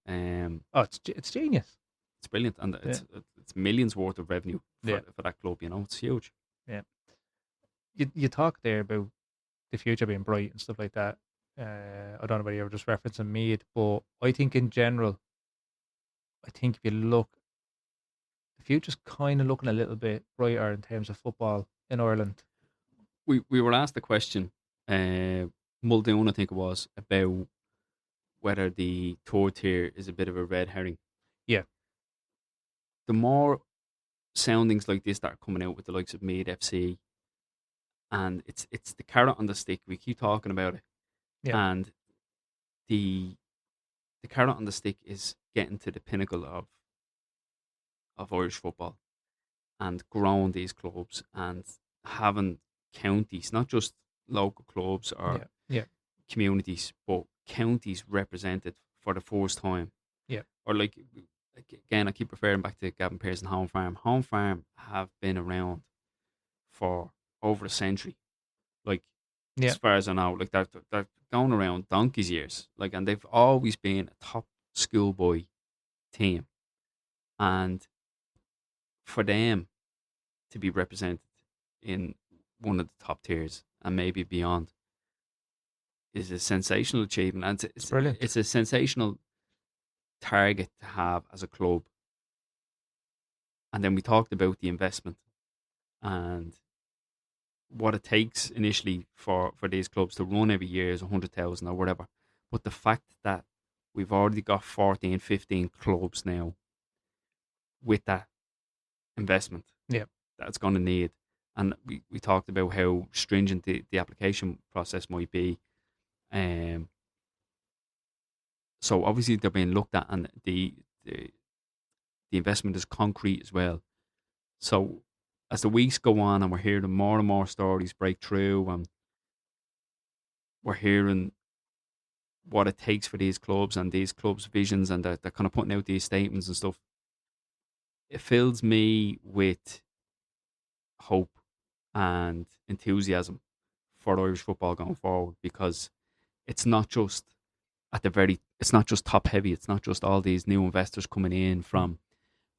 oh, it's genius. it's brilliant, and Yeah, it's millions worth of revenue yeah, for that club. It's huge. yeah. You talk there about the future being bright and stuff like that. I don't know whether you were just referencing Mead, but I think in general, I think if you look, the future's kind of looking a little bit brighter in terms of football in Ireland. We were asked a question, Muldoon, I think it was, about whether the third tier is a bit of a red herring. Yeah, The more soundings like this that are coming out with the likes of Meath FC, and it's the carrot on the stick. We keep talking about it, yeah, and the carrot on the stick is getting to the pinnacle of Irish football and growing these clubs and having counties, not just local clubs or yeah, yeah, communities, but counties represented for the first time. yeah, Or like again, I keep referring back to Gavin Pearson Home Farm. Home Farm have been around for over a century. Like yeah, as far as I know, like they're going around donkey's years. Like, and they've always been a top schoolboy team, and for them to be represented in one of the top tiers and maybe beyond is a sensational achievement, and it's brilliant. it's a sensational target to have as a club. And then we talked about the investment and what it takes initially for these clubs to run every year is 100,000 or whatever. But the fact that we've already got 14, 15 clubs now with that investment Yeah, that's going to need. And we talked about how stringent the application process might be. So obviously they're being looked at, and the investment is concrete as well. So as the weeks go on and we're hearing more and more stories break through, and we're hearing what it takes for these clubs and these clubs' visions, and they're kind of putting out these statements and stuff, it fills me with hope and enthusiasm for Irish football going forward, because it's not just it's not just top heavy. It's not just all these new investors coming in from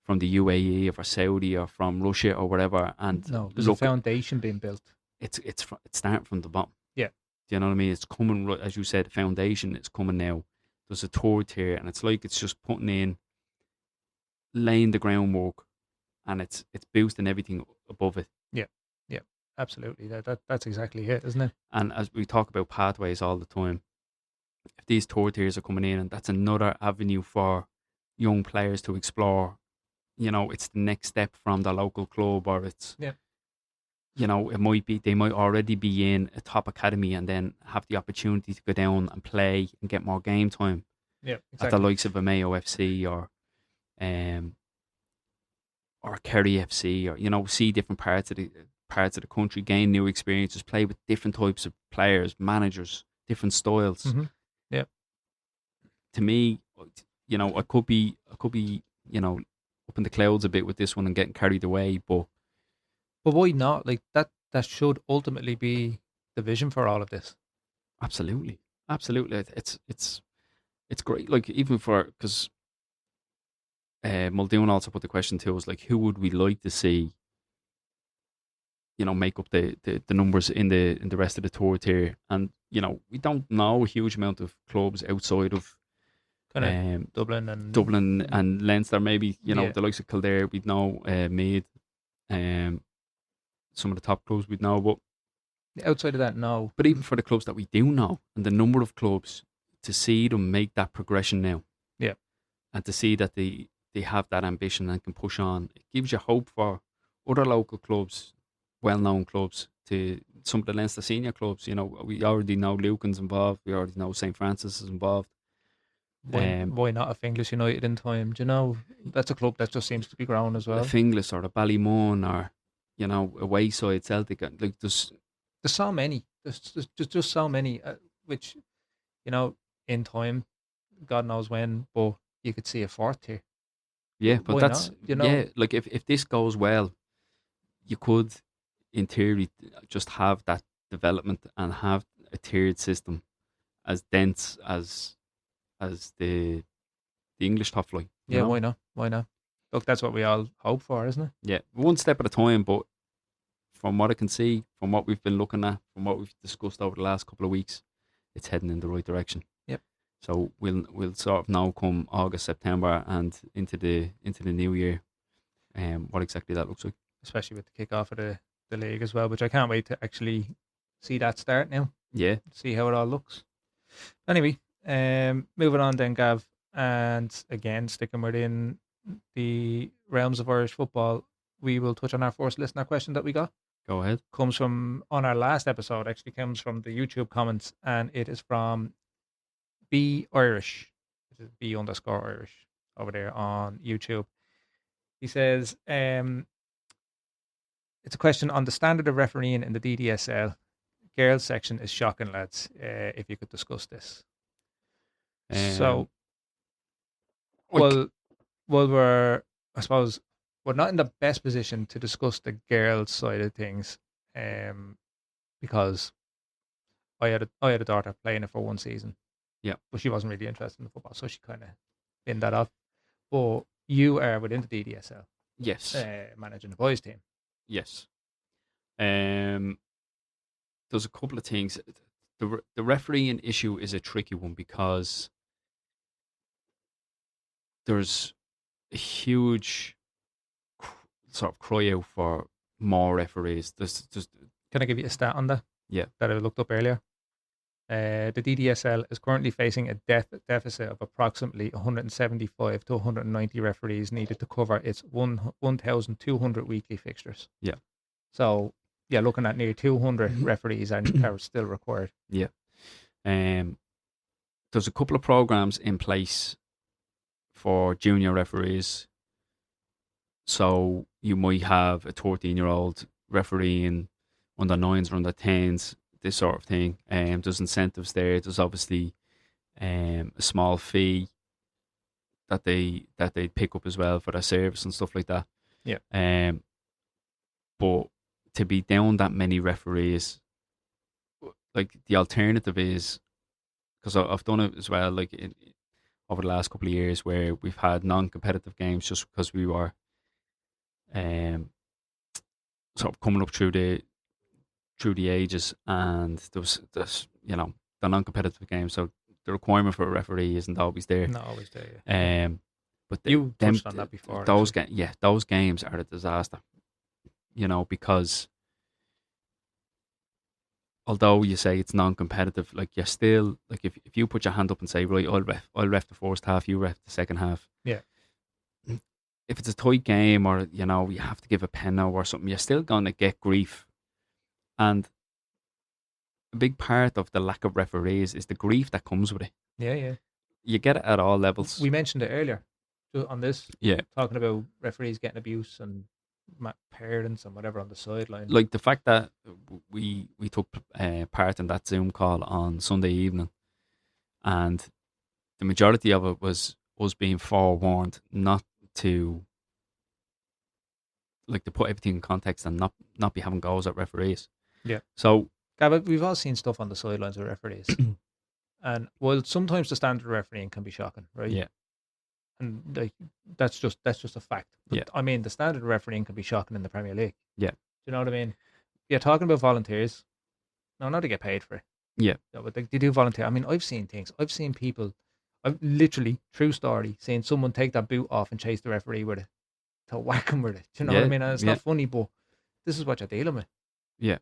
the UAE or from Saudi or from Russia or whatever. And No, there's a foundation being built. It's starting from the bottom. Yeah. Do you know what I mean? It's coming, as you said, the foundation is coming now. There's a third tier, and it's like it's just putting in, laying the groundwork, and it's boosting everything above it. Yeah, yeah, absolutely. That's exactly it, isn't it? And as we talk about pathways all the time, if these third tiers are coming in, and that's another avenue for young players to explore, it's the next step from the local club, or it's, Yeah. It might be, they might already be in a top academy and then have the opportunity to go down and play and get more game time. Yeah, exactly. At the likes of a Mayo FC or Kerry FC, or see different parts of the country, gain new experiences, play with different types of players, managers, different styles. Mm-hmm. Yeah. To me, I could be, up in the clouds a bit with this one and getting carried away, but why not? Like that should ultimately be the vision for all of this. Absolutely. It's great. Like, even because Muldoon also put the question to us, like, who would we like to see, make up the numbers in the rest of the tour tier? And we don't know a huge amount of clubs outside of kind of Dublin and Leinster. Maybe the likes of Kildare, we'd know, Meath, some of the top clubs we'd know, but outside of that, no. But even for the clubs that we do know, and the number of clubs, to see them make that progression now, yeah, and to see that they have that ambition and can push on, it gives you hope for other local clubs, well-known clubs, to some of the Leinster senior clubs. We already know Lucan's involved. We already know St. Francis is involved. Why not a Finglas United in time? Do you know, that's a club that just seems to be growing as well. The Finglas or the Ballymun, or a Wayside Celtic. Like, there's so many. There's just so many, which, in time, God knows when, but you could see a fourth tier. Yeah, but why that's not? like, if this goes well, you could, in theory, just have that development and have a tiered system as dense as the English top flight. Yeah, why not? Why not? Look, that's what we all hope for, isn't it? Yeah, one step at a time. But from what I can see, from what we've been looking at, from what we've discussed over the last couple of weeks, it's heading in the right direction. Yep. So we'll sort of know come August, September, and into the new year, what exactly that looks like. Especially with the kick-off of the league as well, which I can't wait to actually see that start now. Yeah. See how it all looks. Anyway, moving on then, Gav, and again, sticking within the realms of Irish football, we will touch on our first listener question that we got. Go ahead. Comes from, on our last episode, actually comes from the YouTube comments, and it is from B Irish, which is B_Irish over there on YouTube. He says, it's a question on the standard of refereeing in the DDSL. Girls section is shocking, lads. If you could discuss this. So, well, I suppose we're not in the best position to discuss the girls' side of things, because I had a daughter playing it for one season. Yeah, but she wasn't really interested in the football, so she kind of binned that off. But you are within the DDSL. Yes. Managing the boys' team. Yes. There's a couple of things. The refereeing issue is a tricky one, because there's a huge sort of cry out for more referees. Can I give you a stat on that? Yeah. That I looked up earlier. The DDSL is currently facing a deficit of approximately 175 to 190 referees needed to cover its 1,200 weekly fixtures. Yeah. So, yeah, looking at near 200 referees are still required. Yeah. There's a couple of programs in place for junior referees. So you might have a 13-year-old refereeing under nines or under tens, this sort of thing. There's incentives there. There's obviously a small fee that they pick up as well for their service and stuff like that. Yeah. But to be down that many referees, like the alternative is, because I've done it as well, like over the last couple of years where we've had non-competitive games just because we were um, sort of coming up through the ages, and there was this, the non-competitive games, so the requirement for a referee isn't always there. Not always there. Yeah. But You touched on that before. Those games are a disaster. Because although you say it's non-competitive, like you're still like if you put your hand up and say, right, I'll ref the first half, you ref the second half. Yeah. If it's a tight game or you have to give a pen now or something, you're still going to get grief. And a big part of the lack of referees is the grief that comes with it. Yeah. You get it at all levels. We mentioned it earlier on this. Yeah. Talking about referees getting abuse and parents and whatever on the sideline. Like the fact that we took part in that Zoom call on Sunday evening, and the majority of it was us being forewarned not to to put everything in context and not be having goals at referees. Yeah. So, but we've all seen stuff on the sidelines with referees, and sometimes the standard refereeing can be shocking, right? Yeah. And like that's just a fact. But, yeah. I mean, the standard refereeing can be shocking in the Premier League. Yeah. Do you know what I mean? You're talking about volunteers. No, not to get paid for it. Yeah. No, but they do volunteer. I mean, I've seen things. I've seen people. I've literally, true story, seen someone take that boot off and chase the referee with it to whack him with it. Do you know what I mean? And it's not funny, but this is what you're dealing with. Yeah.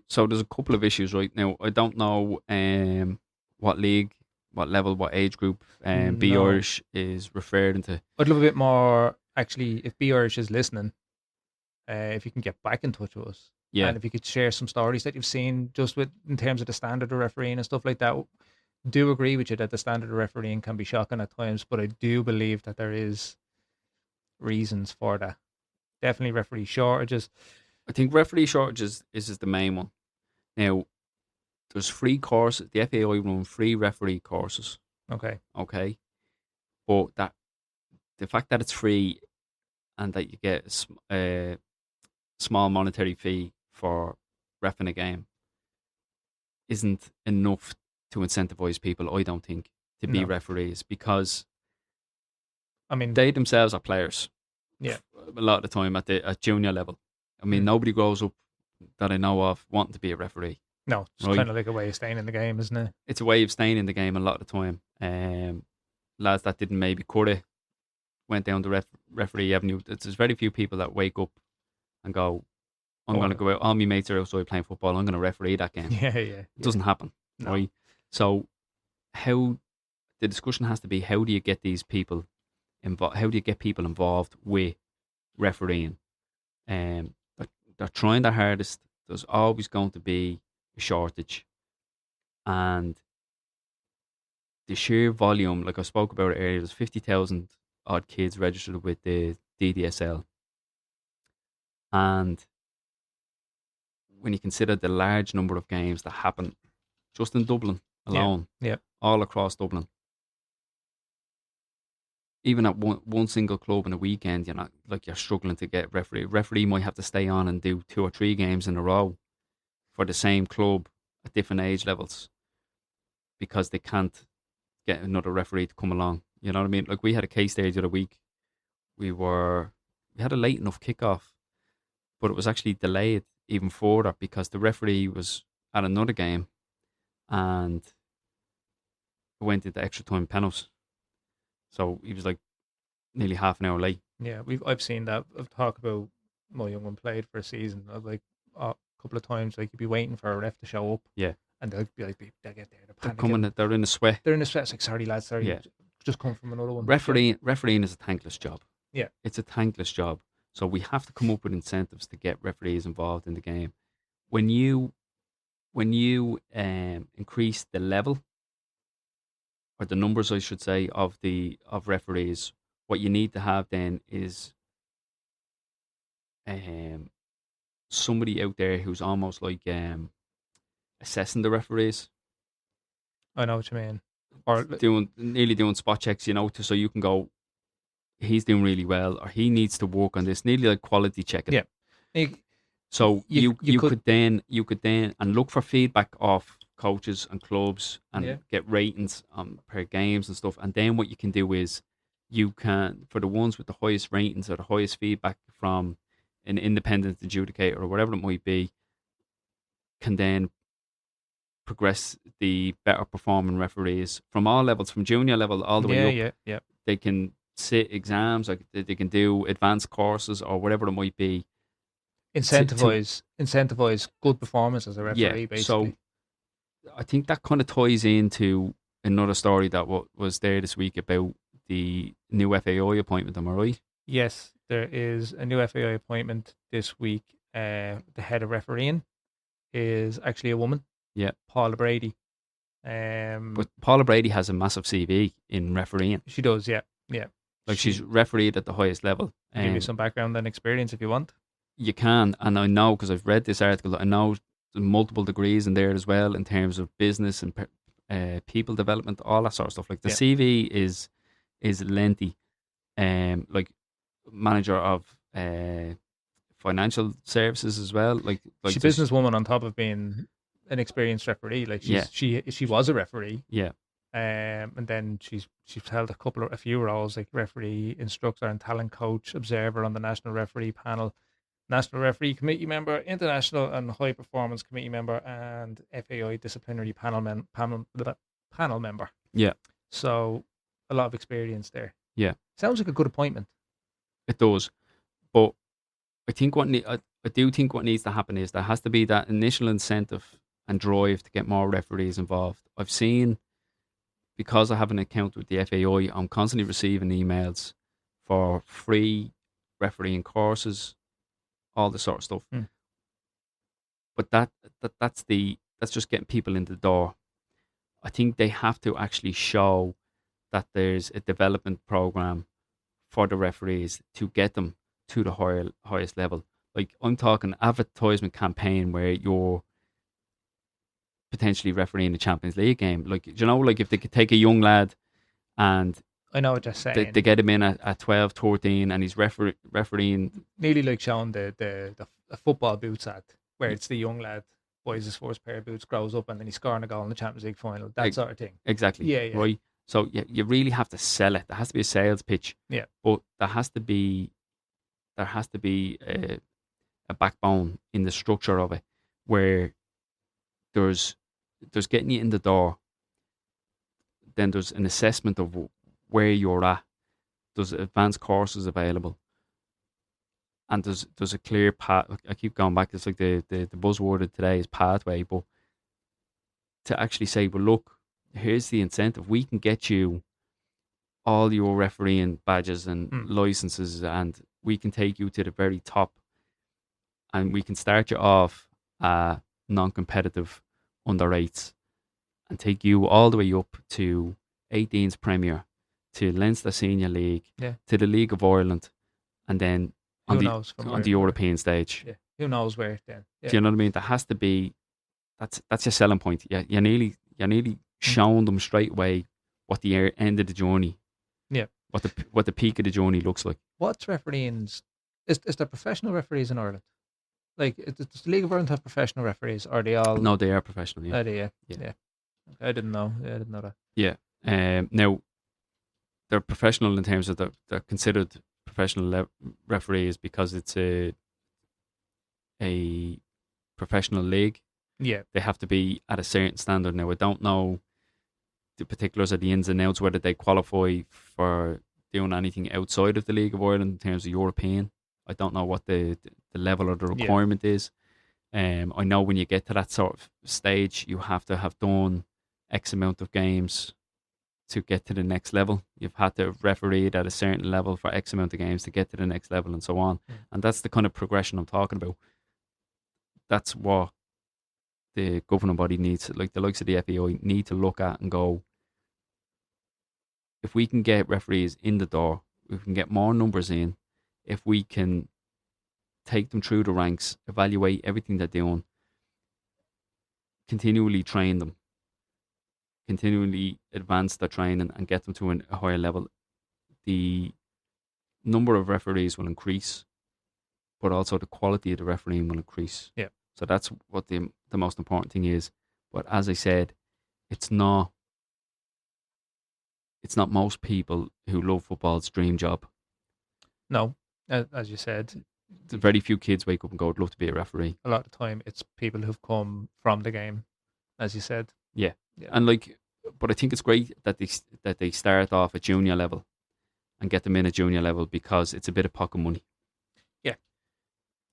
So there's a couple of issues right now. I don't know what league, what level, what age group Be Irish is referring to. I'd love a bit more, actually, if Be Irish is listening, if you can get back in touch with us. Yeah. And if you could share some stories that you've seen just in terms of the standard of refereeing and stuff like that. Do agree with you that the standard of refereeing can be shocking at times, but I do believe that there is reasons for that. Definitely referee shortages. I think referee shortages is the main one. Now, there's free courses. The FAI run free referee courses. Okay. But the fact that it's free and that you get a small monetary fee for reffing a game isn't enough to incentivize people, I don't think, to be referees, because I mean they themselves are players. Yeah. A lot of the time at junior level. I mean, nobody grows up that I know of wanting to be a referee. No, it's kind of like a way of staying in the game, isn't it? It's a way of staying in the game a lot of the time. Lads that didn't maybe cut it went down the referee avenue. There's very few people that wake up and go, I'm going to go out, all my mates are outside playing football, I'm going to referee that game. Yeah. It doesn't happen, right? So the discussion has to be, how do you get these people involved? How do you get people involved with refereeing? They're trying their hardest. There's always going to be a shortage, and the sheer volume, like I spoke about it earlier, there's 50,000 odd kids registered with the DDSL, and when you consider the large number of games that happen just in Dublin alone, all across Dublin, even at one single club in a weekend, you're struggling to get referee. Referee might have to stay on and do 2 or 3 games in a row for the same club at different age levels because they can't get another referee to come along. You know what I mean? Like, we had a case there the other week. We had a late enough kickoff, but it was actually delayed even further because the referee was at another game and went into extra time penalties. So he was like nearly half an hour late. Yeah, I've seen that. I've talked about my young one played for a season. I've a couple of times, like, you'd be waiting for a ref to show up. Yeah. And they'll be like, they'll get there. They're coming, they're in a sweat. They're in a sweat. It's like, sorry lads, just come from another one. Refereeing is a thankless job. Yeah. It's a thankless job. So we have to come up with incentives to get referees involved in the game. When you increase the level, or the numbers, I should say, of referees, what you need to have then is um, somebody out there who's almost like assessing the referees, I know what you mean. Or nearly doing spot checks, so you can go, he's doing really well, or he needs to work on this, nearly like quality checking. yeah, you So you could you could then and look for feedback off coaches and clubs yeah. and get ratings per games and stuff. And then what you can do is you can, for the ones with the highest ratings or the highest feedback from an independent adjudicator or whatever it might be, can then progress the better performing referees from all levels, from junior level all the way Yeah, up. yeah. They can sit exams, like they can do advanced courses or whatever it might be. Incentivize good performance as a Yeah, referee, so basically. I think that kind of ties into another story that was there this week about the new FAI appointment. Am I right? Yes, there is a new FAI appointment this week. The head of refereeing is actually a woman, Yeah. Paula Brady. But Paula Brady has a massive CV in refereeing. She does, yeah, yeah. Like she's refereed at the highest level. I'll give you some background and experience if you want. You can, and I know because I've read this article. I know there's multiple degrees in there as well in terms of business and people development, all that sort of stuff. Like the CV is lengthy. Like manager of financial services as well. Like she's a businesswoman on top of being an experienced referee. Like she was a referee. Yeah. And then she's held a few roles like referee, instructor, and talent coach, observer on the national referee panel, national referee committee member, international and high performance committee member, and FAI disciplinary panel member. Yeah. So a lot of experience there. Yeah. Sounds like a good appointment. It does, but I think I do think what needs to happen is there has to be that initial incentive and drive to get more referees involved. I've seen, because I have an account with the FAI, I'm constantly receiving emails for free refereeing courses, all this sort of stuff. But that's just getting people in the door. I think they have to actually show that there's a development program for the referees to get them to the highest level. Like I'm talking advertisement campaign where you're potentially refereeing a Champions League game. Like, like if they could take a young lad and I know what you're saying. They get him in at 12, 13 and he's refereeing. Nearly like showing the football boots ad, where it's the young lad buys his first pair of boots, grows up, and then he's scoring a goal in the Champions League final. That sort of thing. Exactly. Yeah. Right. So you really have to sell it. There has to be a sales pitch. Yeah. But there has to be a backbone in the structure of it, where there's getting you in the door. Then there's an assessment of where you're at. There's advanced courses available, and there's a clear path. I keep going back. It's like the buzzword of today is pathway, but to actually say, well, look, here's the incentive. We can get you all your refereeing badges and licenses, and we can take you to the very top, and we can start you off non-competitive under eights and take you all the way up to 18's Premier, to Leinster Senior League, to the League of Ireland, and then on the European stage. Yeah. Who knows where then? Yeah. Do you know what I mean? There has to be, that's your selling point. You're nearly showing them straight away what the end of the journey, what the peak of the journey looks like. What's refereeing? Is there professional referees in Ireland? Like, does the League of Ireland have professional referees? Or are they all? No, they are professional. Yeah. Are they? Yeah. I didn't know. I didn't know that. Yeah. Now, they're professional in terms of they're considered professional referees because it's a professional league. Yeah. They have to be at a certain standard. Now, I don't know the particulars of the ins and outs, whether they qualify for doing anything outside of the League of Ireland in terms of European. I don't know what the level or the requirement is. I know when you get to that sort of stage, you have to have done X amount of games to get to the next level. You've had to referee at a certain level for X amount of games to get to the next level, and so on. And that's the kind of progression I'm talking about. That's what the governing body needs, like the likes of the FAI, need to look at and go, if we can get referees in the door, we can get more numbers in, if we can take them through the ranks, evaluate everything they're doing, continually train them, continually advance their training and get them to a higher level, the number of referees will increase, but also the quality of the refereeing will increase. Yeah. So that's what the most important thing is. But as I said, it's not most people who love football's dream job. No, as you said, Very few kids wake up and go, I'd love to be a referee. a lot of the time it's people who've come from the game, as you said. Yeah. Yeah. And but I think it's great that they start off at junior level and get them in at junior level, because it's a bit of pocket money. Yeah.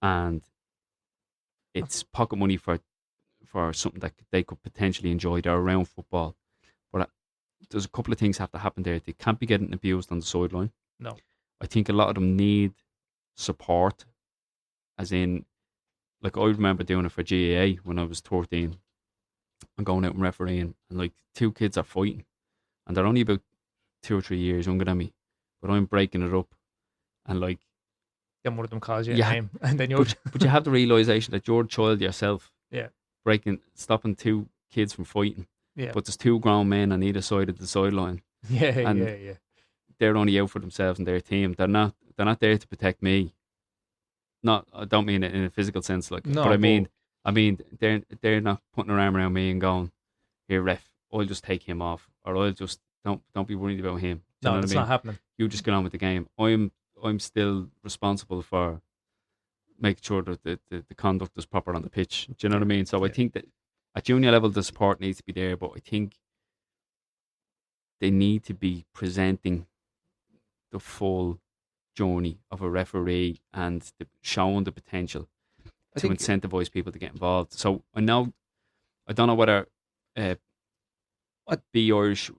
And it's pocket money for something that they could potentially enjoy. They're around football. But there's a couple of things have to happen there. They can't be getting abused on the sideline. No. I think a lot of them need support, as in, like, I remember doing it for GAA when I was 13 and going out and refereeing, and like 2 kids are fighting and they're only about 2 or 3 years younger than me, but I'm breaking it up, and like, Then one of them calls you a name, and then you're but you have the realization that you're a child yourself. Yeah. Stopping 2 kids from fighting. Yeah. But there's 2 grown men on either side of the sideline. Yeah, and yeah. They're only out for themselves and their team. They're not there to protect me. I don't mean it in a physical sense, like, No, but I mean they're not putting their arm around me and going, here, ref, I'll just take him off, or I'll just don't be worried about him. Do you know that's what I mean? not happening. You just get on with the game. I'm still responsible for making sure that the conduct is proper on the pitch. Do you know what I mean? So I think that at junior level the support needs to be there, but I think they need to be presenting the full journey of a referee and showing the potential to incentivize people to get involved. So I don't know whether Be Irish,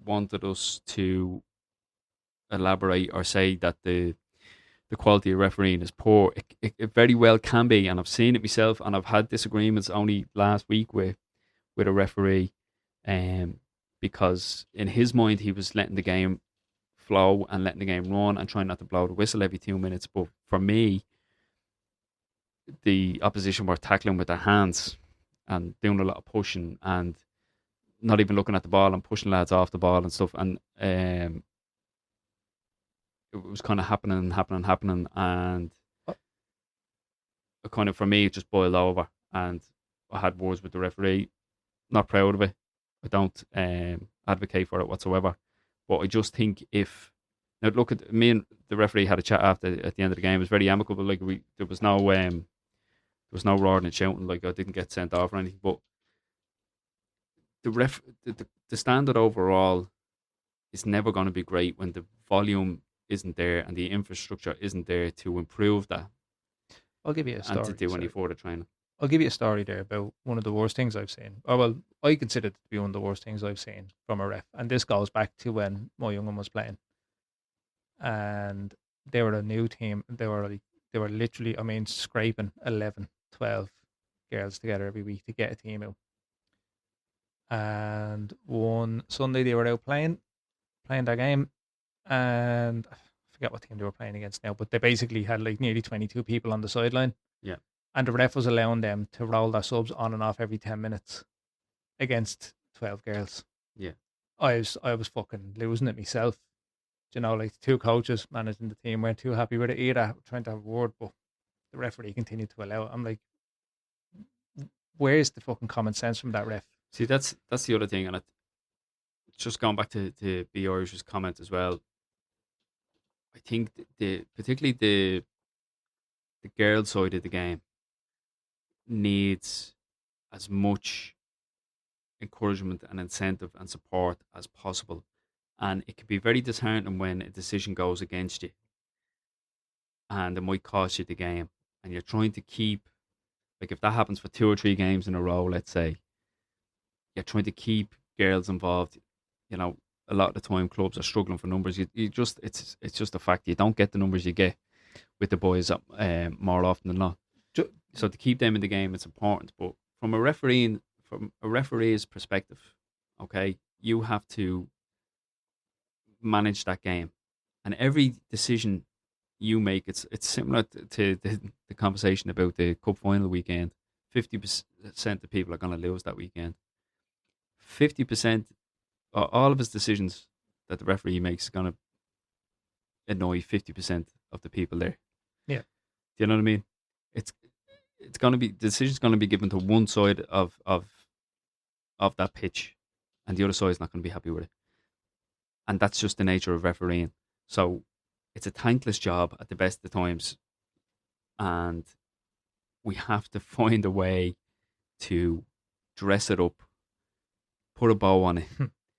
wanted us to elaborate or say that the quality of refereeing is poor. It very well can be, and I've seen it myself, and I've had disagreements only last week with a referee, because in his mind he was letting the game flow and letting the game run and trying not to blow the whistle every 2 minutes. But for me, the opposition were tackling with their hands and doing a lot of pushing and not even looking at the ball and pushing lads off the ball and stuff. And it was kind of happening, and it kind of, for me, it just boiled over. And I had words with the referee. Not proud of it. I don't advocate for it whatsoever. But I just think now look at me and the referee had a chat at the end of the game. It was very amicable. Like, there was no roaring and shouting. Like, I didn't get sent off or anything. But the standard overall is never going to be great when the volume isn't there and the infrastructure isn't there to improve that. I'll give you a story. And to do any further training. I'll give you a story there about one of the worst things I've seen. Or, well, I consider it to be one of the worst things I've seen from a ref. And this goes back to when my young one was playing. And they were a new team. They were literally, scraping 11, 12 girls together every week to get a team out. And one Sunday they were out playing their game, and I forget what team they were playing against now, but they basically had like nearly 22 people on the sideline. Yeah. And the ref was allowing them to roll their subs on and off every 10 minutes against 12 girls. Yeah. I was fucking losing it myself. Like, 2 coaches managing the team weren't too happy with it either, trying to have a word, but the referee continued to allow it. I'm like, where's the fucking common sense from that ref? See, that's the other thing, and it's just going back to Be Irish's comment as well. I think particularly the girl side of the game needs as much encouragement and incentive and support as possible. And it can be very disheartening when a decision goes against you and it might cost you the game. And you're trying to keep, like, if that happens for 2 or 3 games in a row, let's say, you're trying to keep girls involved. A lot of the time clubs are struggling for numbers. It's just a fact. You don't get the numbers you get with the boys more often than not. So to keep them in the game, it's important. But from a referee's perspective, okay, you have to manage that game, and every decision you make, it's similar to the conversation about the cup final weekend. 50% of people are going to lose that weekend. 50%, all of his decisions that the referee makes is going to annoy 50% of the people there. Yeah. Do you know what I mean? It's going to be, the decision's going to be given to one side of that pitch, and the other side is not going to be happy with it. And that's just the nature of refereeing. So it's a thankless job at the best of times, and we have to find a way to dress it up, put a bow on it,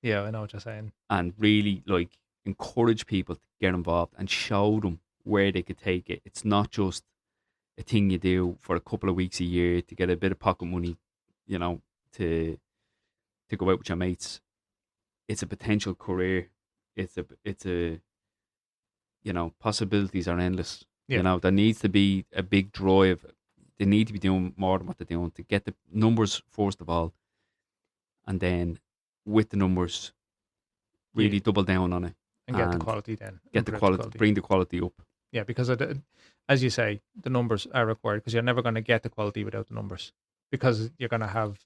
Yeah, I know what you're saying. and really like encourage people to get involved and show them where they could take it. It's not just a thing you do for a couple of weeks a year to get a bit of pocket money, you know, to go out with your mates. It's a potential career. It's a you know, possibilities are endless. Yeah. You know, there needs to be a big drive. They need to be doing more than what they're doing to get the numbers first of all, and then with the numbers, really double down on it and get the quality then. Get the quality, bring the quality up. Yeah, because as you say, the numbers are required because you're never going to get the quality without the numbers, because you're going to have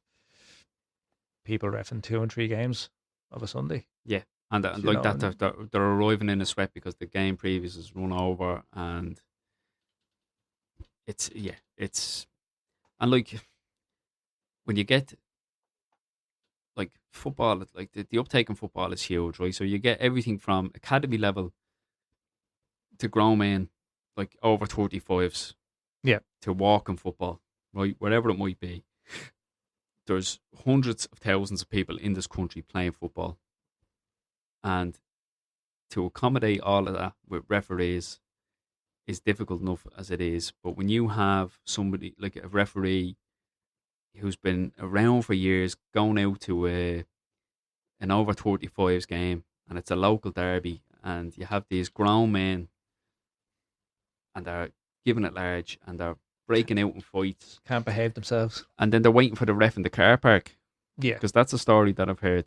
people reffing 2 and 3 games of a Sunday. Yeah, and like that, they're arriving in a sweat because the game previous is run over, and it's and like when you get like football, like the uptake in football is huge, right? So you get everything from academy level to grown men, like over 35s, yeah, to walking football, right? Whatever it might be. There's hundreds of thousands of people in this country playing football. And to accommodate all of that with referees is difficult enough as it is. But when you have somebody like a referee who's been around for years, going out to an over 35s game, and it's a local derby, and you have these grown men, and they're giving it large, and they're breaking out in fights, can't behave themselves, and then they're waiting for the ref in the car park. Yeah, because that's a story that I've heard.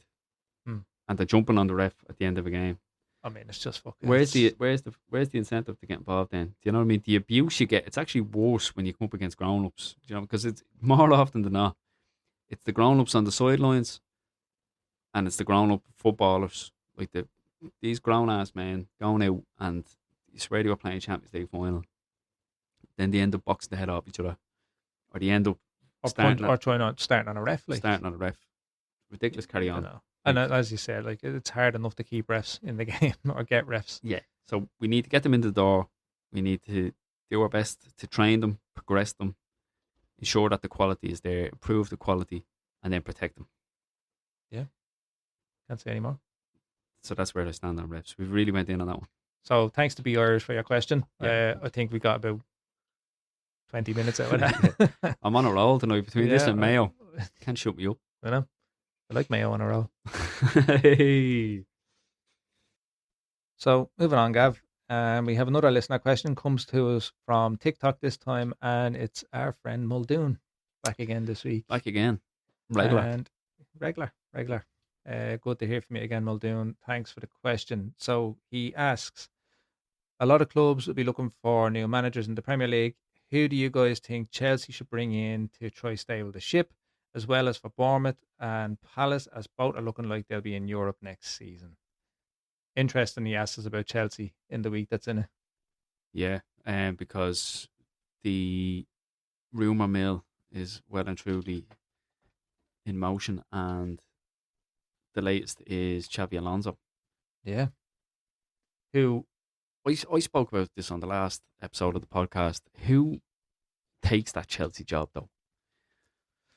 And they're jumping on the ref at the end of a game. I mean, it's just fucking. Where's the incentive to get involved then? Do you know what I mean? The abuse you get, it's actually worse when you come up against grown ups. You know, because it's more often than not, it's the grown ups on the sidelines, and it's the grown up footballers, like these grown ass men going out, and you swear they were playing Champions League final. Then they end up boxing the head off each other, or they end up starting on a ref, like starting on a ref. Ridiculous. Carry on. And as you said, like it's hard enough to keep refs in the game or get refs. Yeah. So we need to get them in the door. We need to do our best to train them, progress them, ensure that the quality is there, improve the quality, and then protect them. Yeah. Can't say any more. So that's where I stand on refs. We really went in on that one. So thanks to Be Irish for your question. Yeah. I think we got about 20 minutes out of that. I'm on a roll tonight between this and Mayo. Can't shut me up. I know. I like Mayo on a roll. Hey. So moving on, Gav. We have another listener question. Comes to us from TikTok this time, and it's our friend Muldoon back again this week. Back again. Regular. And regular. Good to hear from you again, Muldoon. Thanks for the question. So he asks, a lot of clubs will be looking for new managers in the Premier League. Who do you guys think Chelsea should bring in to try stable the ship, as well as for Bournemouth and Palace, as both are looking like they'll be in Europe next season? Interesting, he asks us about Chelsea in the week that's in it. Yeah, because the rumour mill is well and truly in motion, and the latest is Xabi Alonso. Yeah. Who... I spoke about this on the last episode of the podcast. Who takes that Chelsea job, though?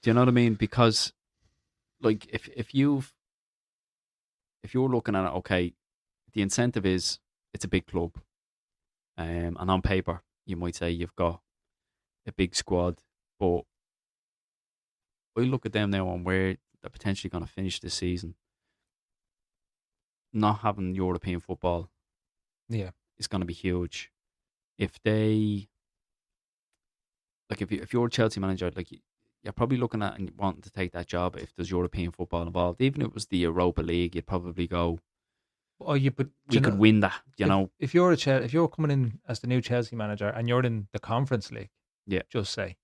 Do you know what I mean? Because, like, if you're looking at it, okay, the incentive is it's a big club, and on paper you might say you've got a big squad, but I look at them now and where they're potentially going to finish this season. Not having European football, yeah, is going to be huge. If they, like, if you're a Chelsea manager, like, you're probably looking at and wanting to take that job if there's European football involved. Even if it was the Europa League, you'd probably go, Oh, you but we could win that. You know, if you're if you're coming in as the new Chelsea manager and you're in the Conference League, yeah, just say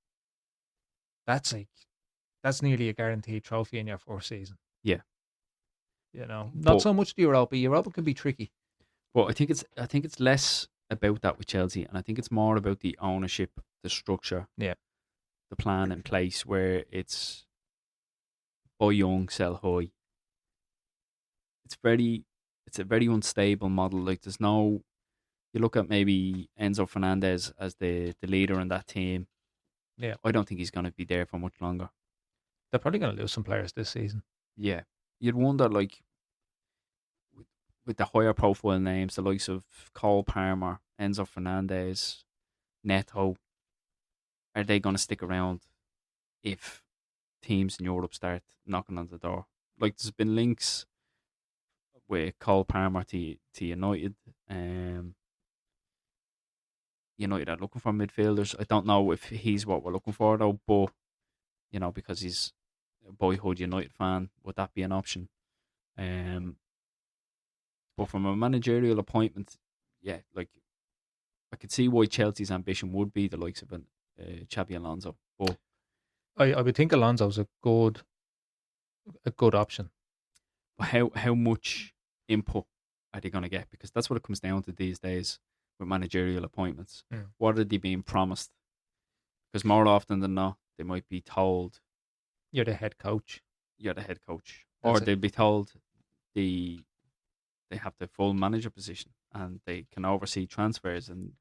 that's like that's nearly a guaranteed trophy in your first season. yeah. Not But so much the Europa. Europa can be tricky. I think it's less about that with Chelsea, and I think it's more about the ownership, the structure, Yeah, the plan in place, where it's buy young, sell high. It's a very unstable model. Like there's no. You look at maybe Enzo Fernandez as the leader in that team. yeah. I don't think he's going to be there for much longer. They're probably going to lose some players this season. Yeah, you'd wonder like with the higher profile names, the likes of Cole Palmer, Enzo Fernandez, Neto, are they going to stick around if teams in Europe start knocking on the door? Like there's been links with Cole Palmer to United. Um, United are looking for midfielders. I don't know if he's what we're looking for though, but because he's a boyhood United fan, would that be an option? Um, but from a managerial appointment, yeah, like I could see why Chelsea's ambition would be the likes of an Xabi Alonso. But I would think Alonso's a good option. how much input are they going to get? Because that's what it comes down to these days with managerial appointments. Mm. What are they being promised? Because more often than not, they might be told You're the head coach. you're the head coach, That's or it. they'll be told the they have the full manager position and they can oversee transfers. And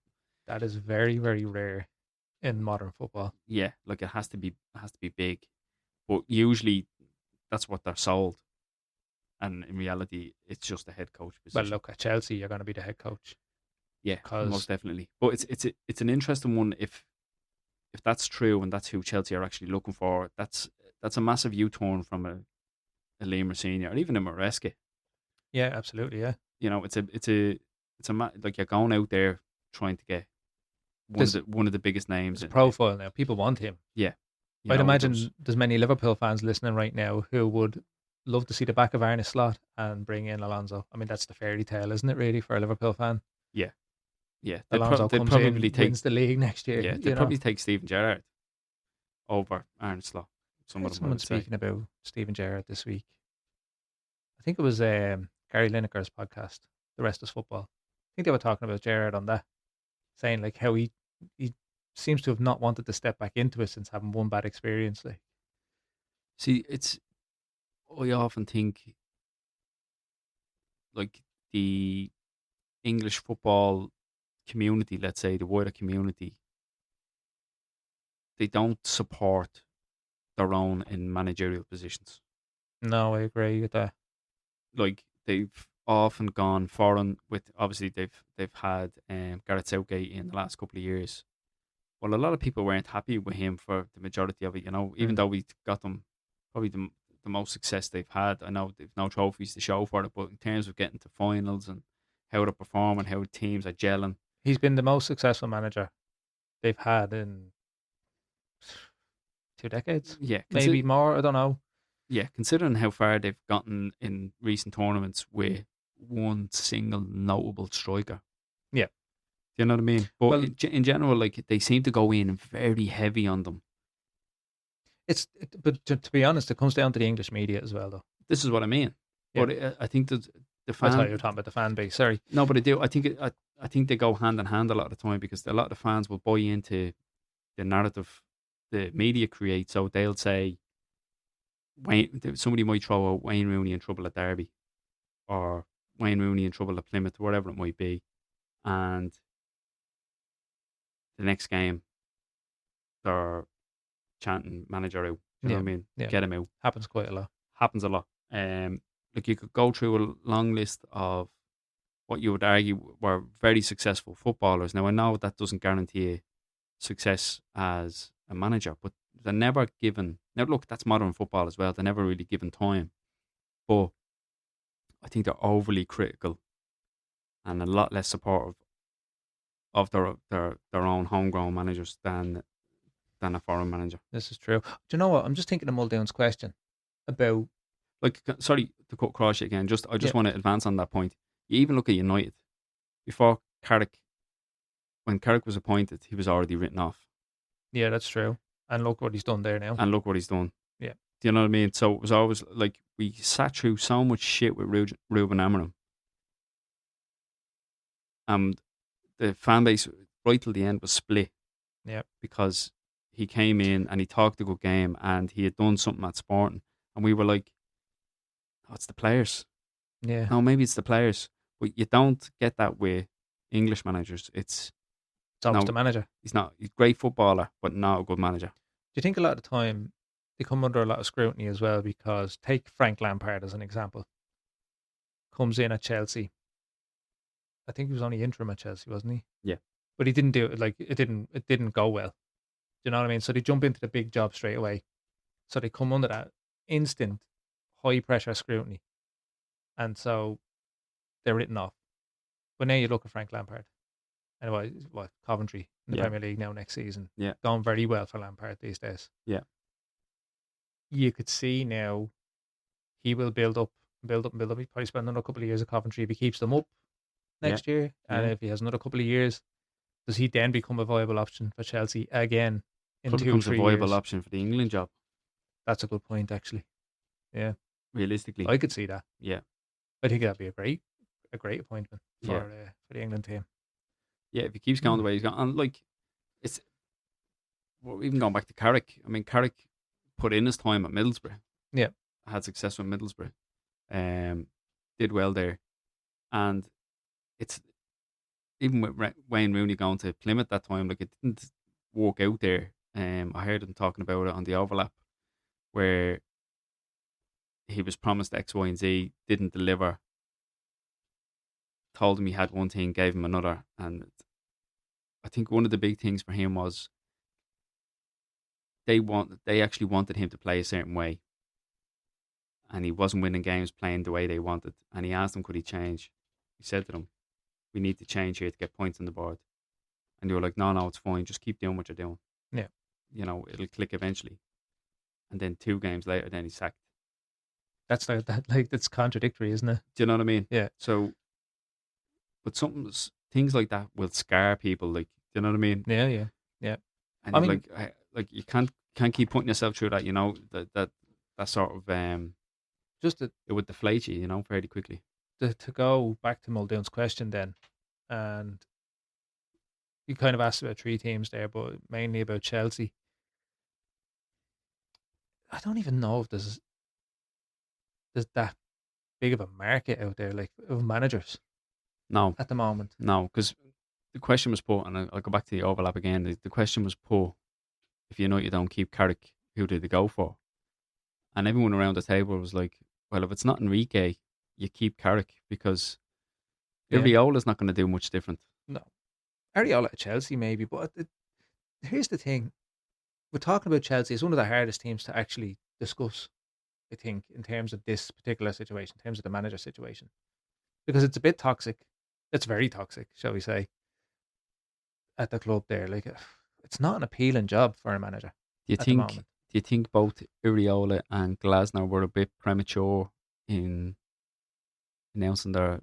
That is very, very rare in modern football. yeah, like it has to be big, but usually that's what they're sold. And in reality, it's just a head coach Well, position. look at Chelsea. You're going to be the head coach Yeah, most because definitely. But it's an interesting one if that's true and that's who Chelsea are actually looking for. That's a massive U-turn from a Liam Senior or even a Maresca. yeah, absolutely, yeah. Like you're going out there trying to get There's one of the biggest names. there's a profile now. People want him. Yeah, I'd there was imagine there's many Liverpool fans listening right now who would love to see the back of Arne Slot and bring in Alonso. I mean, that's the fairy tale, isn't it? Really, for a Liverpool fan, yeah, yeah. Alonso They'd comes probably in, take wins the league next year. yeah they'd probably take Steven Gerrard over Aaron Slot. I Some heard of them I someone would say. speaking about Steven Gerrard this week. I think it was Gary Lineker's podcast, The Rest is Football. I think they were talking about Gerrard on that, saying like how he seems to have not wanted to step back into it since having one bad experience. Like, See, I often think like the English football community, let's say the wider community, they don't support their own in managerial positions. no, I agree with that. Like they've often gone foreign with obviously they've had Gareth Southgate in the last couple of years. Well, a lot of people weren't happy with him for the majority of it. Even Mm. though we got them probably the most success they've had. I know they've no trophies to show for it, but in terms of getting to finals and how they're performing, how teams are gelling, He's been the most successful manager they've had in 2 decades, yeah, maybe more. I don't know. considering how far they've gotten in recent tournaments with one single notable striker. Yeah. Do you know what I mean? But Well, in general, like they seem to go in very heavy on them. but to be honest, it comes down to the English media as well, though. This is what I mean. Yeah. But I think that the I thought you were fan, talking about the fan base. Sorry. no, but I do. I think they go hand in hand a lot of the time because a lot of the fans will buy into the narrative the media creates. So they'll say somebody might throw out Wayne Rooney in trouble at Derby or Wayne Rooney in trouble at Plymouth, whatever it might be, and the next game they're chanting manager out. You know Yeah. what I mean? Yeah. Get him out. Happens quite a lot. Happens a lot. Like you could go through a long list of what you would argue were very successful footballers. Now I know that doesn't guarantee you success as a manager, but they're never given. Now look, that's modern football as well. They're never really given time, but I think they're overly critical and a lot less supportive of their own homegrown managers than a foreign manager. This is true. Do you know what? I'm just thinking of Muldoon's question about Like, sorry to cut across you again. I just yeah, want to advance on that point. You even look at United before Carrick. When Carrick was appointed, he was already written off, Yeah, that's true. And look what he's done there now. and look what he's done. Yeah. Do you know what I mean? So it was always like we sat through so much shit with Ruben Amorim, and the fan base right till the end was split. Yeah. Because he came in and he talked a good game and he had done something at Sporting, and we were like, "Oh, it's the players." Yeah. No, maybe it's the players, but you don't get that with English managers. It's always no, the manager. he's not. He's a great footballer, but not a good manager. Do you think a lot of the time they come under a lot of scrutiny as well? Because take Frank Lampard as an example. Comes in at Chelsea. I think he was only interim at Chelsea, wasn't he? Yeah. But he didn't do it like it didn't go well. Do you know what I mean? So they jump into the big job straight away. So they come under that instant high pressure scrutiny. And so they're written off. But now you look at Frank Lampard. Anyway, what Coventry in the Yeah. Premier League now next season. Yeah. Going very well for Lampard these days. Yeah. You could see now he will build up. He'll probably spend another couple of years at Coventry if he keeps them up next year. And Yeah. if he has another couple of years, does he then become a viable option for Chelsea again in Probably 2 becomes 3 a viable years? option for the England job. That's a good point, actually. Yeah, Realistically, I could see that. yeah, I think that'd be a great appointment for Yeah. for the England team. yeah. If he keeps going the way he's going, and like it's well, even going back to Carrick. I mean, Carrick put in his time at Middlesbrough. Yeah. Had success with Middlesbrough. Did well there, and it's even with Wayne Rooney going to Plymouth that time, like it didn't work out there. I heard him talking about it on the overlap, where he was promised X, Y, and Z, didn't deliver. Told him he had one thing, gave him another, and I think one of the big things for him was they actually wanted him to play a certain way, and he wasn't winning games playing the way they wanted. And he asked them, could he change? He said to them, "We need to change here to get points on the board." And they were like, "No, it's fine. Just keep doing what you're doing. Yeah. It'll click eventually." And then 2 games later, then he's sacked. That's that's contradictory, isn't it? Do you know what I mean? Yeah. So, but things like that will scar people. Like, do you know what I mean? Yeah. And I mean- like you can't keep putting yourself through that. That sort of Just to it would deflate you. Fairly quickly. to go back to Muldoon's question then, and you kind of asked about 3 teams there, but mainly about Chelsea. I don't even know if there's that big of a market out there, like of managers No, at the moment. because the question was put, and I'll go back to the overlap again. The question was put: if you don't keep Carrick, who did they go for? And everyone around the table was like, "Well, if it's not Enrique, you keep Carrick because Yeah. Iriola's not going to do much different." No, Areola at Chelsea maybe, but here's the thing: we're talking about Chelsea. It's one of the hardest teams to actually discuss, I think, in terms of this particular situation, in terms of the manager situation, because it's a bit toxic. It's very toxic, shall we say, at the club there. Like, it's not an appealing job for a manager Do you at the think? moment. Do you think both Iriola and Glasner were a bit premature in announcing their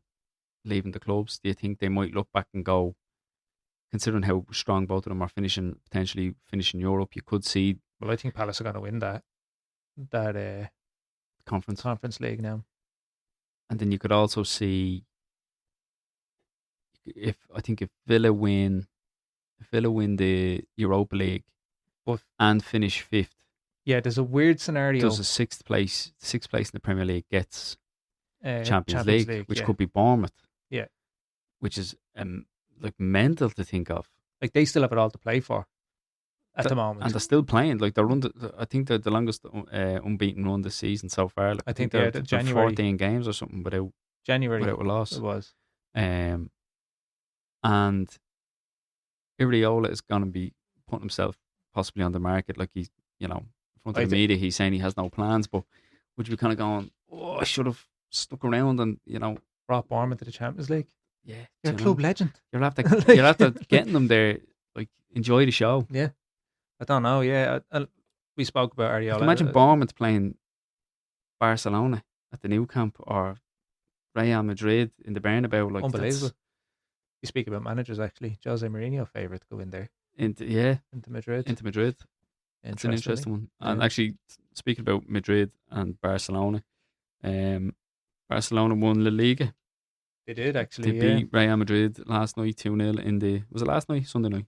leaving the clubs? Do you think they might look back and go, considering how strong both of them are potentially finishing Europe, you could see Well, I think Palace are going to win that conference, Conference League now. and then you could also see if Villa win the Europa League, But and finish 5th. yeah, there's a weird scenario. Does a sixth place in the Premier League gets Champions League, League, which yeah. could be Bournemouth. Yeah. Which is like mental to think of. Like, they still have it all to play for at the moment. And they're still playing. Like, I think they're the longest unbeaten run this season so far. Like, I think they're the January 14 games or something without a loss. it was. And Iriola is going to be putting himself possibly on the market. Like, he's, in front of the media, he's saying he has no plans. But would you be kind of going, oh, I should have stuck around and, Brought Bournemouth to the Champions League. yeah. You're a club legend. You'll have to getting them there. Like, enjoy the show. Yeah. I don't know. Yeah. We spoke about Ariola. Imagine Bournemouth playing Barcelona at the new camp, or Real Madrid in the Bernabeu. Like Unbelievable. that's You speak about managers, actually. Jose Mourinho favourite to go in there into into Madrid. Madrid. That's an Interestingly, interesting one. And yeah, actually, speaking about Madrid and Barcelona, um, Barcelona won La Liga. they did They actually. Yeah, beat Real Madrid last night 2-0 in the, was it last night? Sunday night.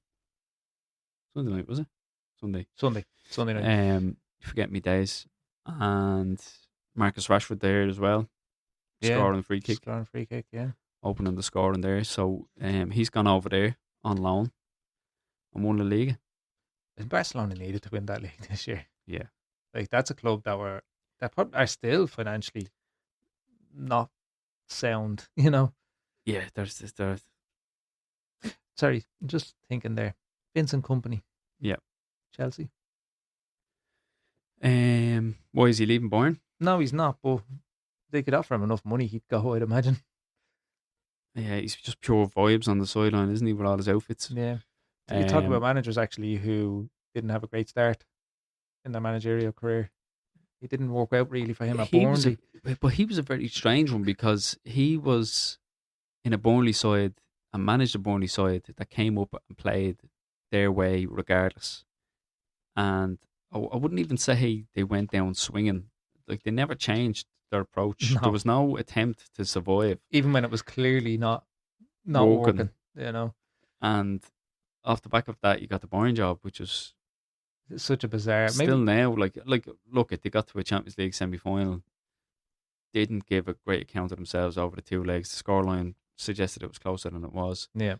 Sunday night, was it? Sunday. Sunday night. Forget me days. And Marcus Rashford there as well, Yeah, scoring a free kick, scoring free kick. Yeah, opening the scoring there. So he's gone over there on loan and won La Liga. and Barcelona needed to win that league this year. Yeah. Like that's a club that probably are still financially not sound. You know, Yeah, there's sorry, I'm just thinking there. Vincent Company, yeah. Chelsea. Why is he leaving Bayern? No, he's not. But they could offer him enough money, he'd go. I'd imagine. Yeah, he's just pure vibes on the sideline, isn't he, with all his outfits? Yeah. You talk about Um, managers actually who didn't have a great start in their managerial career. It didn't work out really for him at he was a, Burnley. but he was a very strange one because he was in a Burnley side and managed a Burnley side that came up and played their way regardless. And I wouldn't even say they went down swinging. Like they never changed their approach. There No, was no attempt to survive even when it was clearly not working. working. You know, And off the back of that, you got the Bayern job, which was it's such a bizarre. still Maybe now like look at they got to a Champions League semi final. Didn't give a great account of themselves over the two legs. The scoreline suggested it was closer than it was. yeah,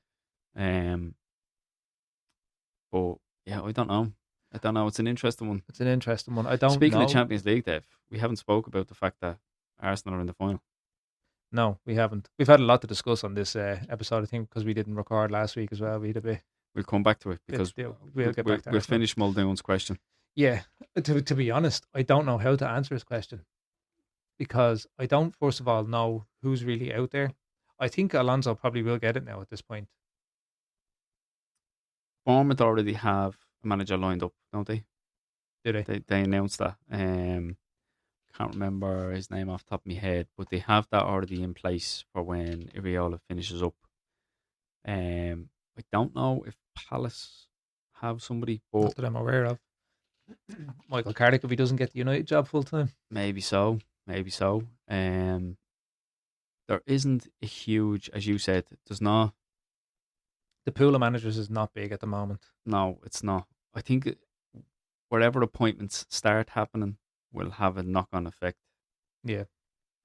Um, but yeah, I don't know. I don't know. It's an interesting one. it's an interesting one. I don't Speaking of know. Champions League, Dave, we haven't spoke about the fact that Arsenal are in the final. No, we haven't. We've had a lot to discuss on this episode. I think because we didn't record last week as well. We had a We'll come back to it bit because to do. We'll get back to we'll Arsenal. finish Muldoon's question. Yeah, to be honest, I don't know how to answer his question because I don't, first of all, know who's really out there. I think Alonso probably will get it now at this point. Bournemouth already have a manager lined up, don't they? Do they? They announced that. Can't remember his name off the top of my head, but they have that already in place for when Iriola finishes up. I don't know if Palace have somebody, but Not that I'm aware of. Michael Carrick, if he doesn't get the United job full time. maybe so. Maybe so. There isn't a huge, as you said, there's not. The pool of managers is not big at the moment. No, it's not. I think wherever appointments start happening will have a knock on effect. Yeah,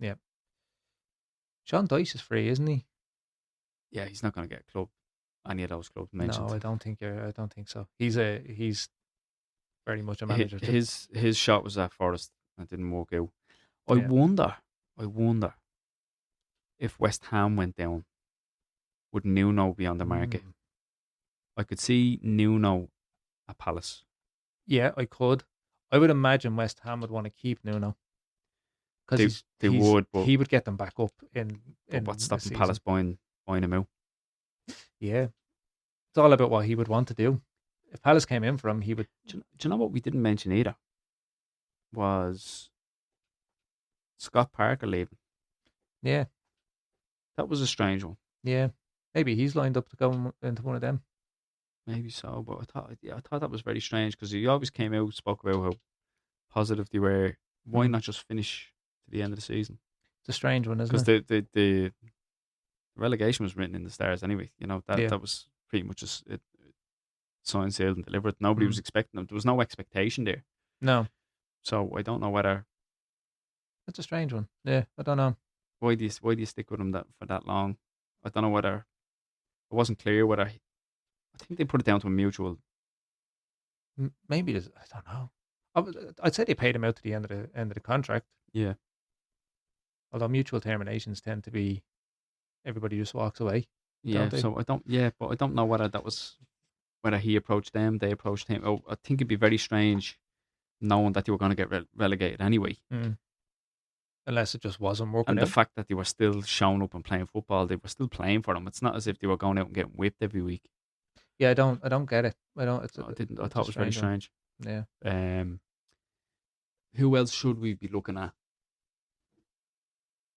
yeah. Sean Dyche is free, isn't he? Yeah, he's not going to get a club, any of those clubs No, mentioned. I don't think you're. I don't think so. He's very much a Hi- manager too. His shot was at Forest and it didn't work out. Yeah. I wonder if West Ham went down, would Nuno be on the market? Mm. I could see Nuno at Palace. Yeah, I could. I would imagine West Ham would want to keep Nuno They because they would, but he would get them back up but what's in a stopping season. Palace buying him out? Yeah, it's all about what he would want to do. If Palace came in for him, he would. Do you know what we didn't mention either? Was Scott Parker leaving? Yeah, That was a strange one. yeah. Maybe he's lined up to go into one of them. Maybe so, but I thought that was very strange because he always came out spoke about how positive they were. Why Mm. not just finish to the end of the season? It's a strange one, isn't Because it? the relegation was written in the stars anyway. You know Yeah. that was pretty much just it signed, sealed, and delivered. Nobody was expecting them. There was no expectation there. No, So I don't know whether it's a strange one. Yeah, I don't know. why do you stick with him that for that long? I don't know whether it wasn't clear whether I think they put it down to a mutual. Maybe there's. I don't know. I'd say they paid him out to the end of the contract. Yeah, Although mutual terminations tend to be everybody just walks away, yeah. don't they? So I don't. Yeah, but I don't know whether that was whether he approached them, they approached him. Oh, I think it'd be very strange knowing that they were going to get relegated anyway. Mm. Unless it just wasn't working And the out. fact that they were still showing up and playing football, they were still playing for them. It's not as if they were going out and getting whipped every week. Yeah, I don't get it. I don't. I didn't. I It's thought a it was very one. strange. Yeah. Who else should we be looking at?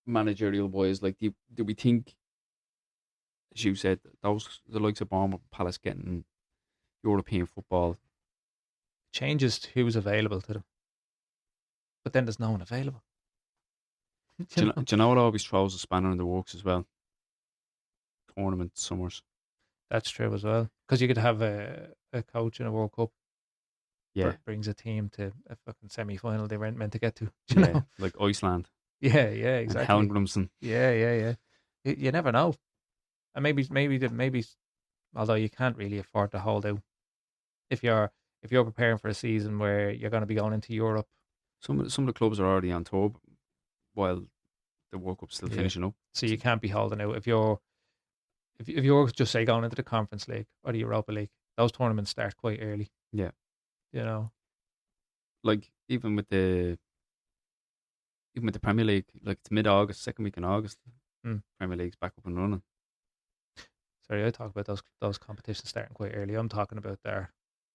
managerial wise, like do we think, as you said, those the likes of Bournemouth, Palace getting European football? Changes to who's available to them, but then there's no one available. Do you know what always throws a spanner in the works as well? Tournament summers. That's true as well. Because you could have a coach in a World Cup Yeah, brings a team to a fucking semi final they weren't meant to get to. yeah, like Iceland Yeah, and exactly. Helmgrimsson. Yeah. You never know. And maybe, although you can't really afford to hold out if you're preparing for a season where you're going to be going into Europe. Some of the clubs are already on tour while the World Cup's still Yeah. finishing up. So you can't be holding out if you're just say going into the Conference League or the Europa League. Those tournaments start quite early. Yeah, like even with the Premier League, like it's mid-August, second week in August. Premier League's back up and running. Sorry, I talk about those competitions starting quite early. I'm talking about their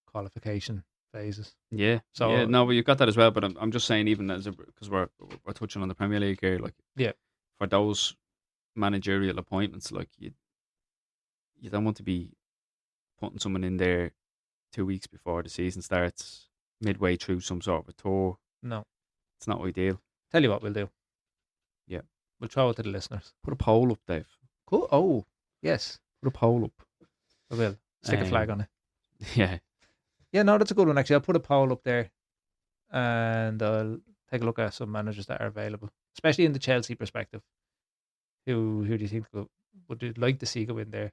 qualification phases. Yeah. So yeah, no, but you've got that as well. But I'm just saying, even as because we're touching on the Premier League here, like yeah, for those managerial appointments, like you don't want to be putting someone in there 2 weeks before the season starts, midway through some sort of a tour. no. It's not ideal. Tell you what we'll do. Yeah, we'll throw it to the listeners. put a poll up, Dave. Cool. Oh, yes, put a poll up. I will stick a flag on it. Yeah. Yeah, no, that's a good one actually. I'll put a poll up there, and I'll take a look at some managers that are available, especially in the Chelsea perspective. Who do you think would you like to see go in there?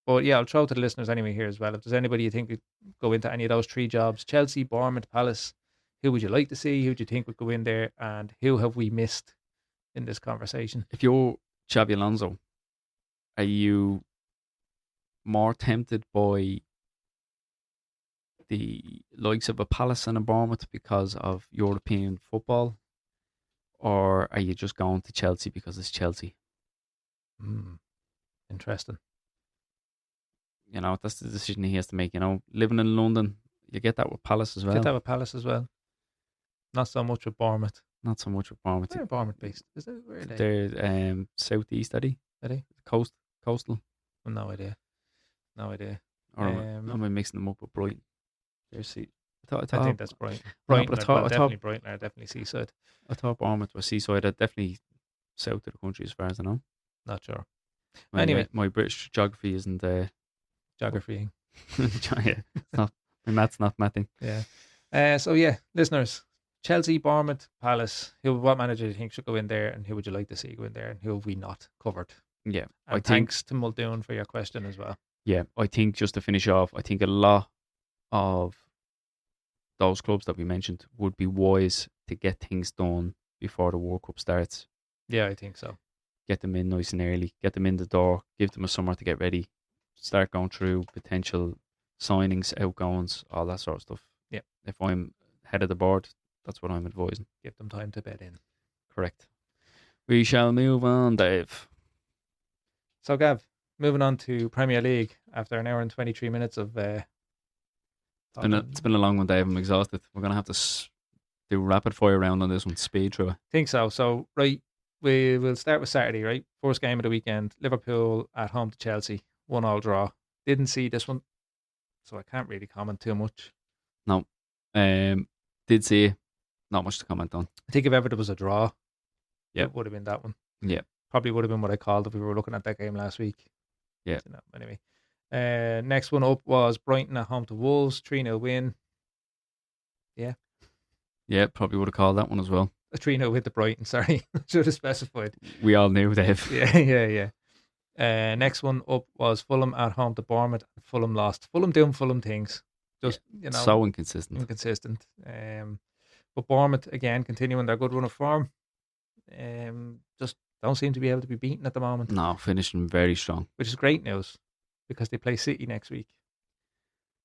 But yeah, I'll throw it to the listeners anyway here as well. If there's anybody you think would go into any of those three jobs, Chelsea, Bournemouth, Palace, who would you like to see? Who do you think would go in there? And who have we missed in this conversation? If you're Xabi Alonso, are you more tempted by the likes of a Palace and a Bournemouth because of European football? Or are you just going to Chelsea because it's Chelsea? Interesting. That's the decision he has to make. Living in London, you get that with Palace as well. Get that with Palace as well. Not so much with Bournemouth. Not so much with Bournemouth. Where are Bournemouth based? Is that where are they? They're southeast, are they? Are they? Coastal? Well, no idea. Or am I mixing them up with Brighton? I think that's Brighton. Brighton, Brighton are definitely seaside. I thought Bournemouth was seaside. They're definitely south of the country as far as I know. Not sure. Anyway, my British geography isn't geography. Yeah, it's not. My math's not mathing. Yeah. So yeah, listeners, Chelsea, Bournemouth, Palace. What manager do you think should go in there, and who would you like to see go in there, and who have we not covered? Yeah, and thanks to Muldoon for your question as well. Yeah, I think just to finish off, I think a lot of those clubs that we mentioned would be wise to get things done before the World Cup starts. Yeah, I think so. Get them in nice and early, get them in the door, give them a summer to get ready, start going through potential signings, outgoings, all that sort of stuff. Yeah. If I'm head of the board, that's what I'm advising. Give them time to bed in. Correct. We shall move on, Dave. So, Gav, moving on to Premier League after an hour and 23 minutes of... It's been a long one, Dave. I'm exhausted. We're going to have to do rapid fire round on this one, speed through it. Think so. So, right, we will start with Saturday, right? First game of the weekend, Liverpool at home to Chelsea, 1-1 draw. Didn't see this one, so I can't really comment too much. No. Did see, not much to comment on. I think if ever there was a draw, it would have been that one. Yeah. Probably would have been what I called if we were looking at that game last week. Yeah. Anyway. Next one up was Brighton at home to Wolves, 3-0 win. Yeah. Yeah, probably would have called that one as well. A 3-0 win to Brighton, sorry. Should have specified. We all knew, Dave. Yeah. Next one up was Fulham at home to Bournemouth. Fulham lost. Fulham doing Fulham things. Just, so inconsistent. But Bournemouth, again, continuing their good run of form. Just don't seem to be able to be beaten at the moment. No, finishing very strong. Which is great news because they play City next week.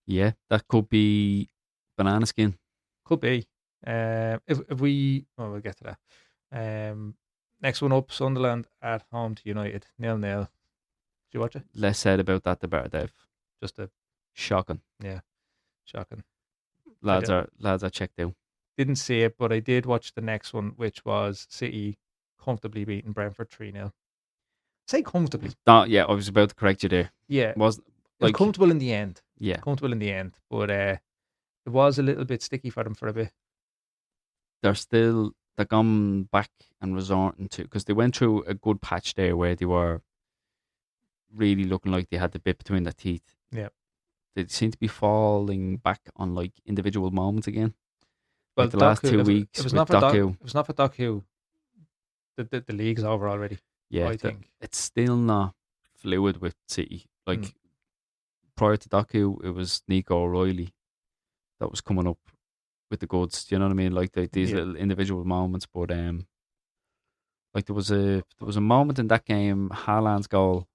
Yeah, that could be banana skin. Could be. If we... Well, we'll get to that. Next one up, Sunderland at home to United, 0-0. Did you watch it? Less said about that, the better, Dave. Just shocking. Yeah, shocking. Lads are checked out. Didn't see it, but I did watch the next one, which was City comfortably beating Brentford 3-0. Say comfortably. Yeah, I was about to correct you there. Yeah, Was it was like comfortable in the end. yeah, Comfortable in the end, but it was a little bit sticky for them for a bit. they're gone back and resorting to, because they went through a good patch there where they were really looking like they had the bit between their teeth. Yeah. They seem to be falling back on like individual moments again. Well, Like the last 2 weeks with Doku. If it was not for Doku, the league's over already. Yeah, I think. it's still not fluid with City. Like prior to Doku, it was Nico O'Reilly that was coming up with the goods. Do you know what I mean? Like these little individual moments, but like there was a moment in that game, Haaland's goal.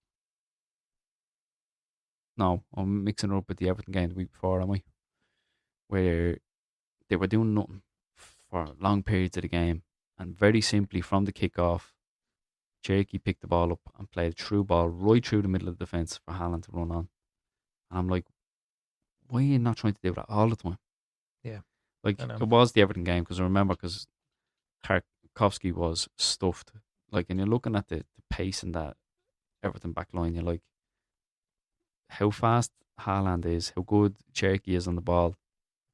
No, I'm mixing it up with the Everton game the week before, am I? Where they were doing nothing for long periods of the game, and very simply from the kickoff, Cherky picked the ball up and played a through ball right through the middle of the defence for Haaland to run on. And I'm like, why are you not trying to do that all the time? Yeah. Like, it was the Everton game, because I remember, because Tarkowski was stuffed. Like, and you're looking at the pace in that Everton back line, you're like, how fast Haaland is, how good Cherky is on the ball,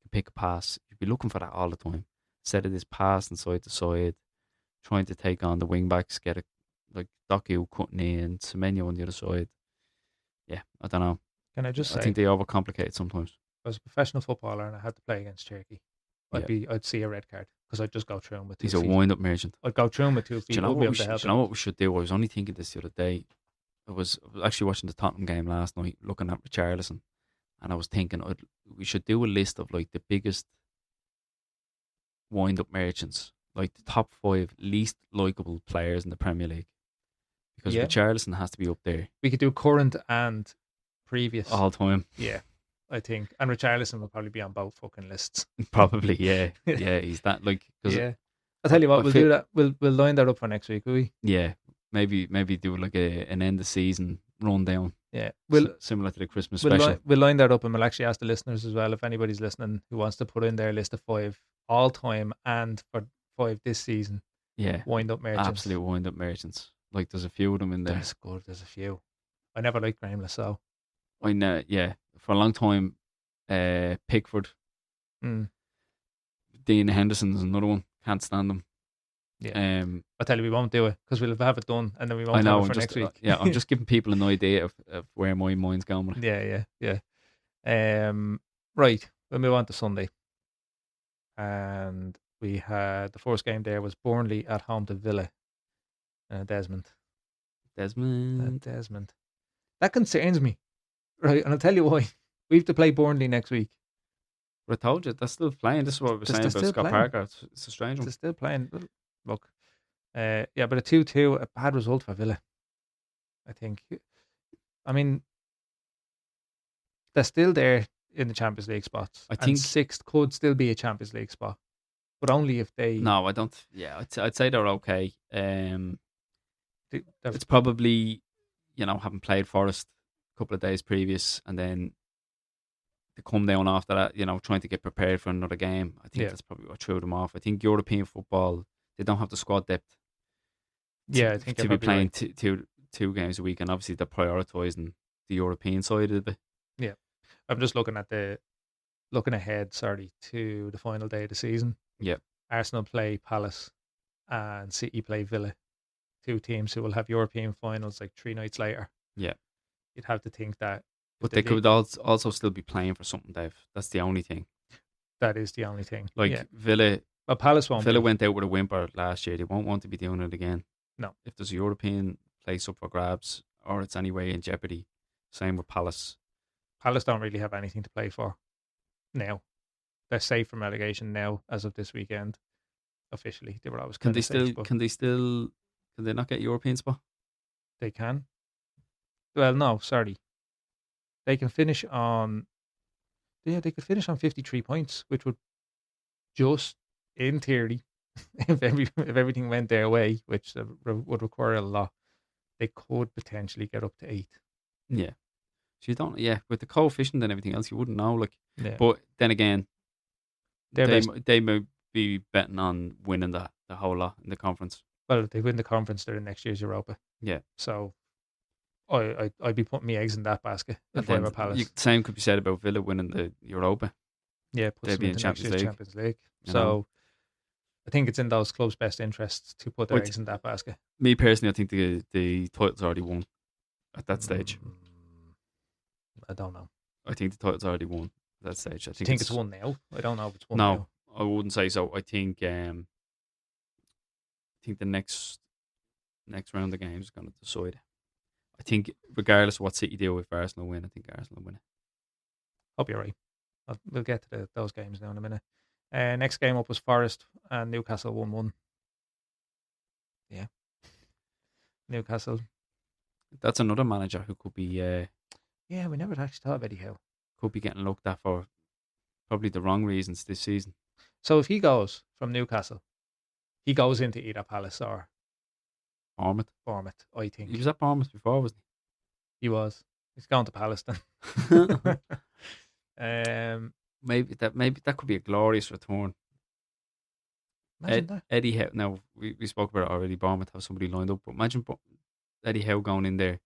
you pick a pass. You'd be looking for that all the time. Instead of this pass and side to side, trying to take on the wing backs, get a like Doku cutting in, Semenyo on the other side. Yeah, I don't know. Can I just say, I think they overcomplicate it sometimes. if I was a professional footballer and I had to play against Cherky, I'd see a red card because I'd just go through him with 2 He's feet. a wind-up merchant. I'd go through him with 2 feet. Do you know what we should do? I was only thinking this the other day. I was actually watching the Tottenham game last night, looking at Richarlison, and I was thinking we should do a list of like the biggest wind-up merchants, like the top 5 least likable players in the Premier League, because Richarlison has to be up there. We could do current and previous all time. Yeah, I think, and Richarlison will probably be on both fucking lists. Probably, yeah, yeah. He's that like. Yeah, I'll tell you what, we'll do that. We'll line that up for next week, will we? Yeah, maybe do like an end of season rundown. Yeah, similar to the Christmas special. We'll line that up, and we'll actually ask the listeners as well if anybody's listening who wants to put in their list of 5 all time and for 5 this season. Yeah, wind up merchants, absolute wind up merchants. Like there's a few of them in there. That's good. There's a few. I never liked Graham Lassalle. I know. Yeah, for a long time, Pickford, Dean Henderson's another one. Can't stand them. Yeah. I'll tell you, we won't do it because we'll have it done and then we won't have it for next week. Yeah, I'm just giving people an idea of where my mind's going with it. Yeah. Right, we'll move on to Sunday. And we had the first game there was Burnley at home to Villa. Desmond. That concerns me. Right, and I'll tell you why. We have to play Burnley next week. But I told you, they're still playing. This is what we were saying about Scott Parker. It's a strange one. They're still playing. Look, but a 2-2, a bad result for Villa, I think. I mean, they're still there in the Champions League spots. I think 6th could still be a Champions League spot, but only if they... No, I don't... Yeah, I'd say they're okay. It's probably, having played Forest a couple of days previous and then to come down after that, trying to get prepared for another game. I think that's probably what threw them off. I think European football, they don't have the squad depth. I think to be playing two games a week, and obviously they're prioritising the European side of it. Yeah, I'm just looking ahead. To the final day of the season. Yeah, Arsenal play Palace, and City play Villa. 2 teams who will have European finals like 3 nights later. Yeah, you'd have to think that. But they could also still be playing for something, Dave. That's the only thing. That is the only thing. Villa. Well, Palace won't. Villa went out with a whimper last year. They won't want to be doing it again. No. If there's a European place up for grabs, or it's anyway in jeopardy, same with Palace. Palace don't really have anything to play for now. They're safe from relegation now, as of this weekend. Officially, they were always. Can they not get European spot? They can. Well, no, sorry. They can finish on. Yeah, they could finish on 53 points, which would just, in theory, if everything went their way, which would require a lot, they could potentially get up to 8th. Yeah. So you don't. Yeah, with the coefficient and everything else, you wouldn't know. But then again, they may be betting on winning the whole lot in the conference. Well, if they win the conference, they're in next year's Europa. Yeah. So I'd be putting my eggs in that basket And if they have then a Palace. same could be said about Villa winning the Europa. Yeah, puts They'd them be in into next Champions year's League. Champions League. You know, So I think it's in those clubs' best interests to put their But eggs in that basket. me personally, I think the title's already won at that stage. I don't know. I think the title's already won at that stage. I Do you think think it's won now? I don't know if it's won no, now. I wouldn't say so. I think the next round of games is going to decide. I think regardless of what City do, if Arsenal win, I think Arsenal win it. Hope you're right. We'll get to those games now in a minute. Next game up was Forest and Newcastle 1-1. Yeah. Newcastle. That's another manager who could be Yeah, we never actually thought of Eddie Howe. could be getting looked at for probably the wrong reasons this season. So if he goes from Newcastle, he goes into either Palace or Bournemouth. I think. He was at Bournemouth before, wasn't He was. He's going to Palace then. he? Maybe that could be a glorious return. Imagine that. Eddie Howe. Now we spoke about it already. Bournemouth have somebody lined up, but imagine Eddie Howe going in there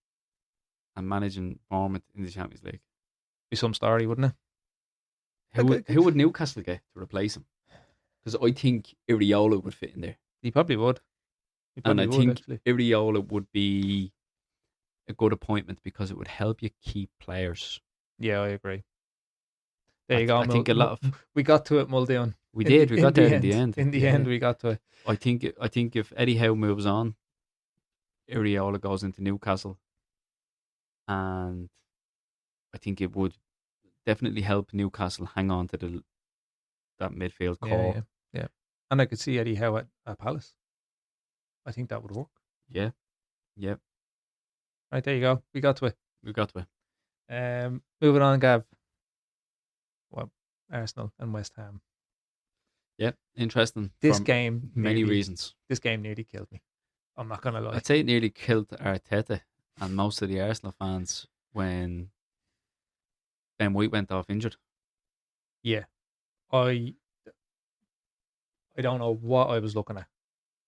and managing Bournemouth in the Champions League. Be some story, wouldn't it? Who would Newcastle get to replace him? Because I think Iriola would fit in there. He probably would. And I think Iriola would be a good appointment because it would help you keep players. Yeah, I agree. There you go. I think a lot of we got to it, Muldoon. We got there in the end. In the end, we got to it. I think if Eddie Howe moves on, Iriola goes into Newcastle, and I think it would definitely help Newcastle hang on to that midfield core. Yeah. And I could see Eddie Howe at Palace. I think that would work. Yeah. Right, there you go. We got to it. Moving on, Gav. Well, Arsenal and West Ham. Yeah, interesting. This game, many reasons. This game nearly killed me. I'm not gonna lie. I'd say it nearly killed Arteta and most of the Arsenal fans when Ben White went off injured. Yeah, I don't know what I was looking at.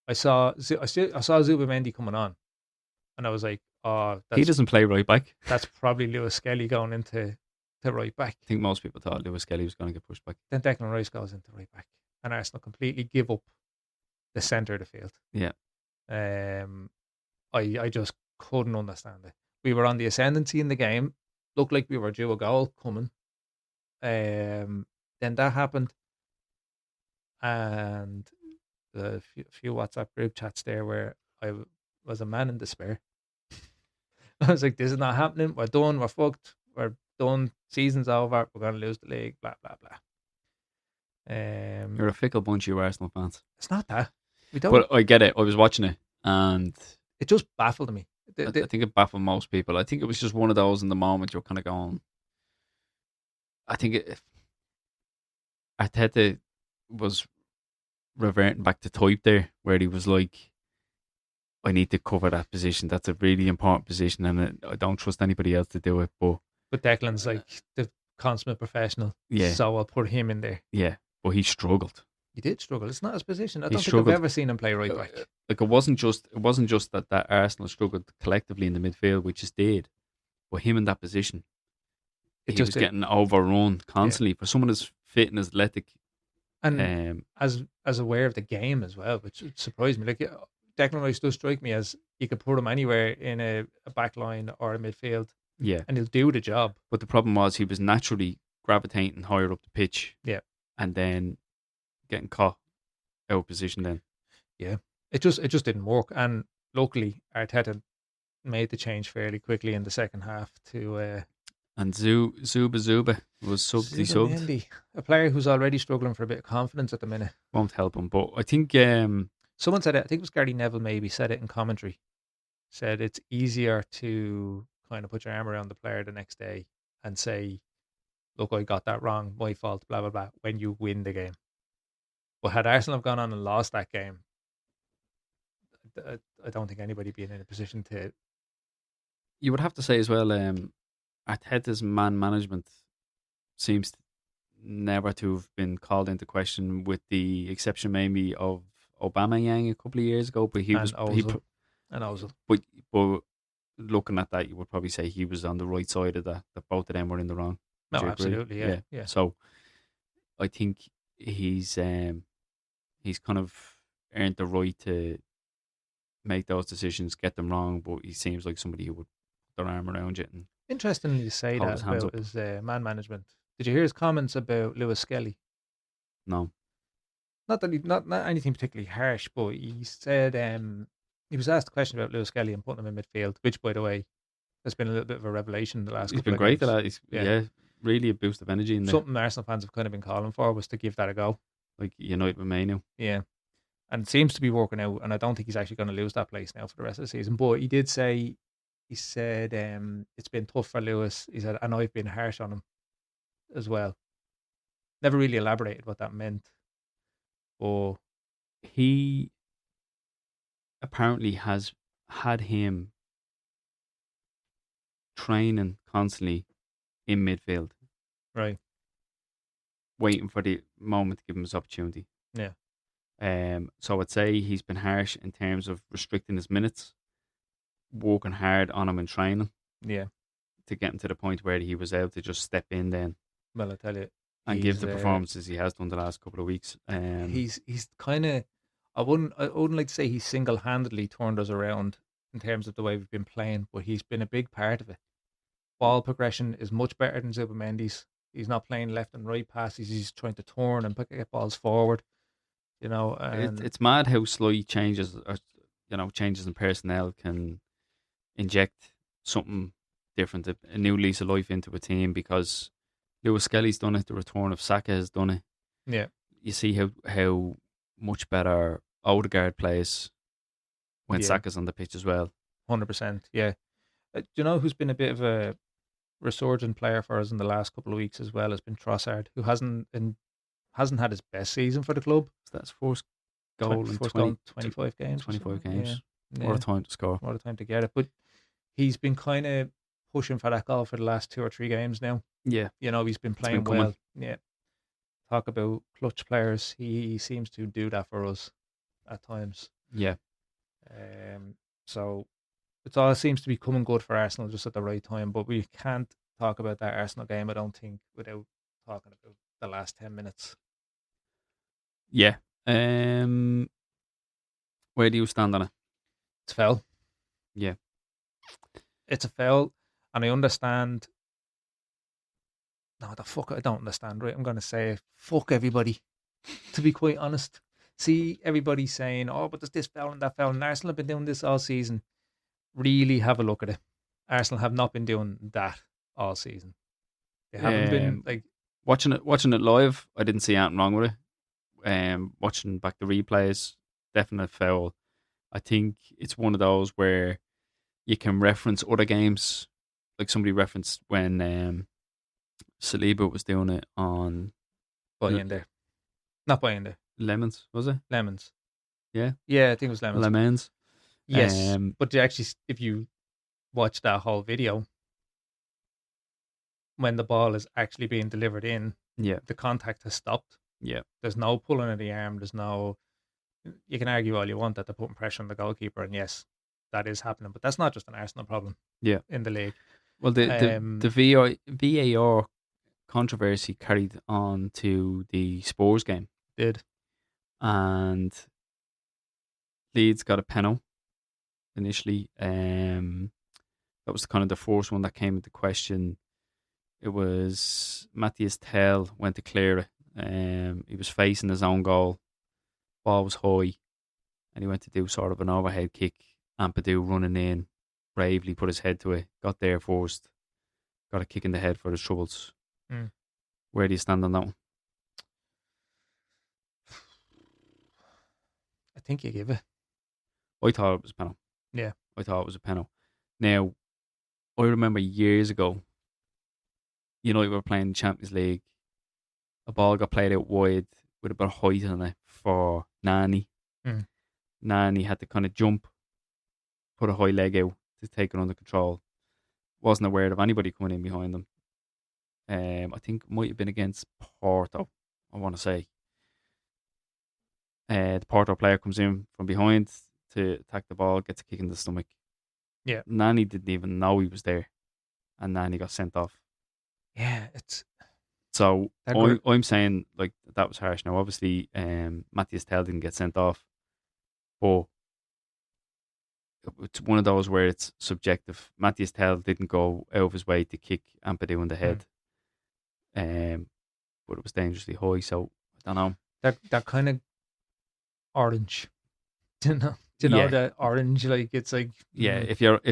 I saw Zubamendi coming on, and I was like, "Oh, he doesn't play right back." That's probably Lewis Skelly going into right back. I think most people thought Lewis Skelly was going to get pushed back. Then Declan Rice goes into right back, and Arsenal completely give up the centre of the field. Yeah. I just couldn't understand it. We were on the ascendancy in the game. Looked like we were due a goal coming. Then that happened, and a few WhatsApp group chats there where I was a man in despair. I was like, "This is not happening. We're done. We're fucked. We're done. Season's over. We're going to lose the league. Blah blah blah." You're a fickle bunch, you Arsenal fans. It's not that. We don't. But I get it. I was watching it, and it just baffled me. I think it baffled most people. I think it was just one of those in the moment you're kind of going. I think Arteta was reverting back to type there, where he was like, "I need to cover that position. That's a really important position, and I don't trust anybody else to do it." But Declan's like the consummate professional. Yeah. So I'll put him in there. Yeah, but he struggled. He did struggle. It's not his position. I don't think I've ever seen him play right back. Like it wasn't just that Arsenal struggled collectively in the midfield, which is did, but him in that position, he was getting overrun constantly. For someone as fit and athletic, and as aware of the game as well, which surprised me. Like Declan Rice does strike me as you could put him anywhere in a back line or a midfield. Yeah, and he'll do the job. But the problem was he was naturally gravitating higher up the pitch. Yeah, and then getting caught out of position. Then, yeah, it just didn't work. And luckily, Arteta made the change fairly quickly in the second half to. And Zuba was subbed. A player who's already struggling for a bit of confidence at the minute. Won't help him, but I think someone said it. I think it was Gary Neville maybe said it in commentary. Said it's easier to kind of put your arm around the player the next day and say, "Look, I got that wrong, my fault, blah blah blah," when you win the game. But had Arsenal have gone on and lost that game, I don't think anybody being in a position to. You would have to say as well, Arteta's man management seems never to have been called into question, with the exception maybe of Aubameyang a couple of years ago, but and Ozil. And Ozil. but looking at that, you would probably say he was on the right side of that. That both of them were in the wrong. No, Would you agree? absolutely, yeah, yeah. So I think he's kind of earned the right to make those decisions, get them wrong, but he seems like somebody who would put their arm around you and Interestingly, you say hold that his hands about up. his man management. Did you hear his comments about Lewis Skelly? No, Not that not anything particularly harsh, but he said he was asked a question about Lewis Skelly and putting him in midfield, which, by the way, has been a little bit of a revelation in the last he's couple been of great at games. that. He's Yeah, really a boost of energy in there, something Arsenal fans have kind of been calling for was to give that a go. like United with Mayo. Yeah, and it seems to be working out. And I don't think he's actually going to lose that place now for the rest of the season. But he did say, he said, it's been tough for Lewis. He said, and I've been harsh on him as well. Never really elaborated what that meant. But He apparently has had him training constantly in midfield, right, waiting for the moment to give him his opportunity. yeah, So I'd say he's been harsh in terms of restricting his minutes, working hard on him in training yeah. to get him to the point where he was able to just step in then Well, I tell you, and give he's the performances he has done the last couple of weeks. he's kind of. I wouldn't like to say he's single handedly turned us around in terms of the way we've been playing, but he's been a big part of it. Ball progression is much better than Zubamendi's. He's not playing left and right passes. He's trying to turn and get balls forward. And It's mad how slight changes, or changes in personnel can inject something different, a new lease of life into a team. Because Lewis Skelly's done it, the return of Saka has done it. yeah, You see how much better Odegaard plays when yeah, Saka's on the pitch as well. 100%. Yeah. Do you know who's been a bit of a resurgent player for us in the last couple of weeks as well? Has been Trossard, who hasn't had his best season for the club. So that's first 20, goal in first goal in 25 games. 25 Yeah, games. What yeah. a time to score. What a time to get it. But he's been kind of pushing for that goal for the last 2 or 3 games now. Yeah, He's been it's playing been coming. well. Yeah. Talk about clutch players. He seems to do that for us at times. Yeah. So it all seems to be coming good for Arsenal just at the right time. But we can't talk about that Arsenal game, I don't think, without talking about the last 10 minutes. Yeah. Where do you stand on it? It's a foul. Yeah. It's a foul. And I understand. No, the fuck, I don't understand, right? I'm going to say, fuck everybody, to be quite honest. See everybody saying, oh, but there's this foul and that foul. And Arsenal have been doing this all season. Really have a look at it. Arsenal have not been doing that all season. They haven't been like watching it live. I didn't see anything wrong with it. Watching back the replays, definite foul. I think it's one of those where you can reference other games, like somebody referenced when Saliba was doing it on by in there. Not by in there. Lemons, was it? Lemons. Yeah. Yeah, I think it was Lemons. Lemons. Yes. But you actually, if you watch that whole video, when the ball is actually being delivered in, yeah, the contact has stopped. Yeah. There's no pulling of the arm. There's no. You can argue all you want that they're putting pressure on the goalkeeper, and yes, that is happening. But that's not just an Arsenal problem. Yeah. In the league. Well, the VAR controversy carried on to the Spurs game. Did. And Leeds got a penalty initially. That was kind of the first one that came into question. It was Matthias Tell went to clear it. He was facing his own goal. Ball was high, and he went to do sort of an overhead kick. Ampadu running in, bravely put his head to it. Got there first. Got a kick in the head for his troubles. Mm. Where do you stand on that one? I think you give it. I thought it was a penalty. Yeah. I thought it was a penalty. Now, I remember years ago, United were playing the Champions League. A ball got played out wide with a bit of height on it for Nani. Mm. Nani had to kind of jump, put a high leg out to take it under control. Wasn't aware of anybody coming in behind them. I think it might have been against Porto, I want to say. the Porto player comes in from behind to attack the ball, gets a kick in the stomach. Yeah. Nani didn't even know he was there, and Nani got sent off. Yeah, it's So that gr- I'm saying like that was harsh. Now, obviously, Matthias Tell didn't get sent off, but it's one of those where it's subjective. Matthias Tell didn't go out of his way to kick Ampadu in the head, but it was dangerously high. So I don't know. that kind of orange. Do you know? Do you know Yeah, that orange? Like it's like yeah. mm.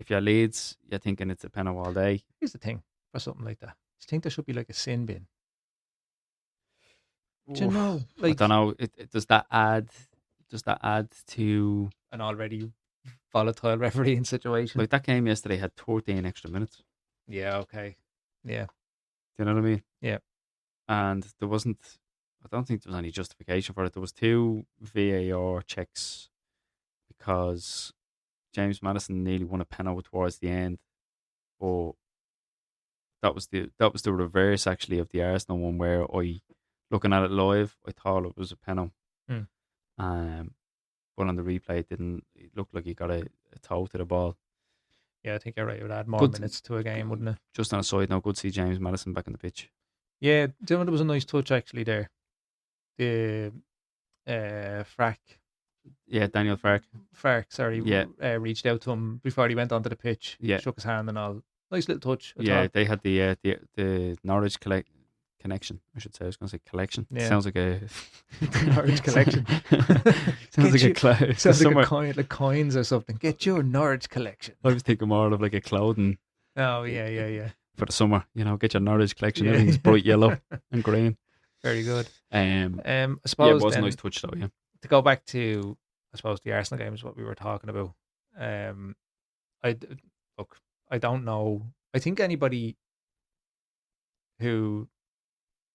If you're Leeds, you're thinking it's a penalty all day. Here's the thing for something like that. Do you think there should be like a sin bin? Do you Oof, know, I like don't know. Does that add? Does that add to an already volatile refereeing situation? like that game yesterday had 13 extra minutes? Yeah. Okay. Yeah. Do you know what I mean? Yeah. And there wasn't. I don't think there was any justification for it. There was 2 VAR checks because James Madison nearly won a penalty towards the end, but that was the reverse actually of the Arsenal one where I, looking at it live, I thought it was a penalty. Hmm. But on the replay, it looked like he got a toe to the ball. Yeah, I think you're right. It would add more Good. minutes to a game, wouldn't it? Just on a side note, good to see James Madison back on the pitch. Yeah, do you know there was a nice touch actually there. The Frack, Yeah, Daniel Fark. sorry, Yeah. reached out to him before he went onto the pitch. Yeah. Shook his hand and all. Nice little touch. I Yeah, thought. they had the Norwich connection. I should say. I was going to say collection. Yeah. Sounds like a Norwich collection. Sounds like a sounds like a coin, like coins or something. Get your Norwich collection. I was thinking more of like a clothing Oh yeah. for the summer. Get your Norwich collection. Yeah. Everything's bright yellow and green. Very good. I suppose yeah, it was a then, nice touch though. Yeah, to go back to, I suppose, the Arsenal game is what we were talking about. Look, I don't know. I think anybody who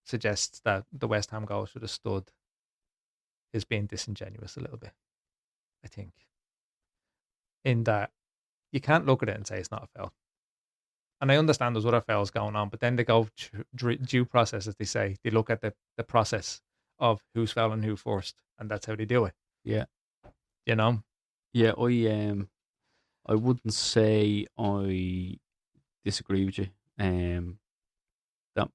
suggests that the West Ham goal should have stood is being disingenuous a little bit. I think, in that you can't look at it and say it's not a foul. And I understand there's other fouls going on, but then they go due process, as they say. They look at the process of who's fouling who first, and that's how they do it. yeah, You know? yeah. I wouldn't say I disagree with you. That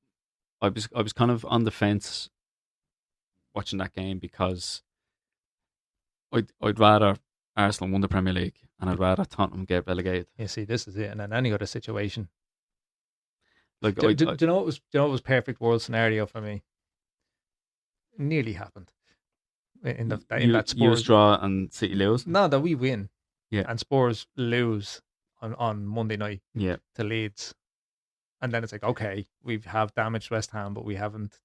I was kind of on the fence watching that game because I'd rather Arsenal won the Premier League and I'd rather Tottenham get relegated. You see, this is it. And in any other situation, Like, do you know what was? Do you know what was perfect world scenario for me? It nearly happened in that Spurs draw and City lose. No, that we win. Yeah. And Spurs lose on Monday night Yeah, to Leeds. And then it's like, okay, we have damaged West Ham, but we haven't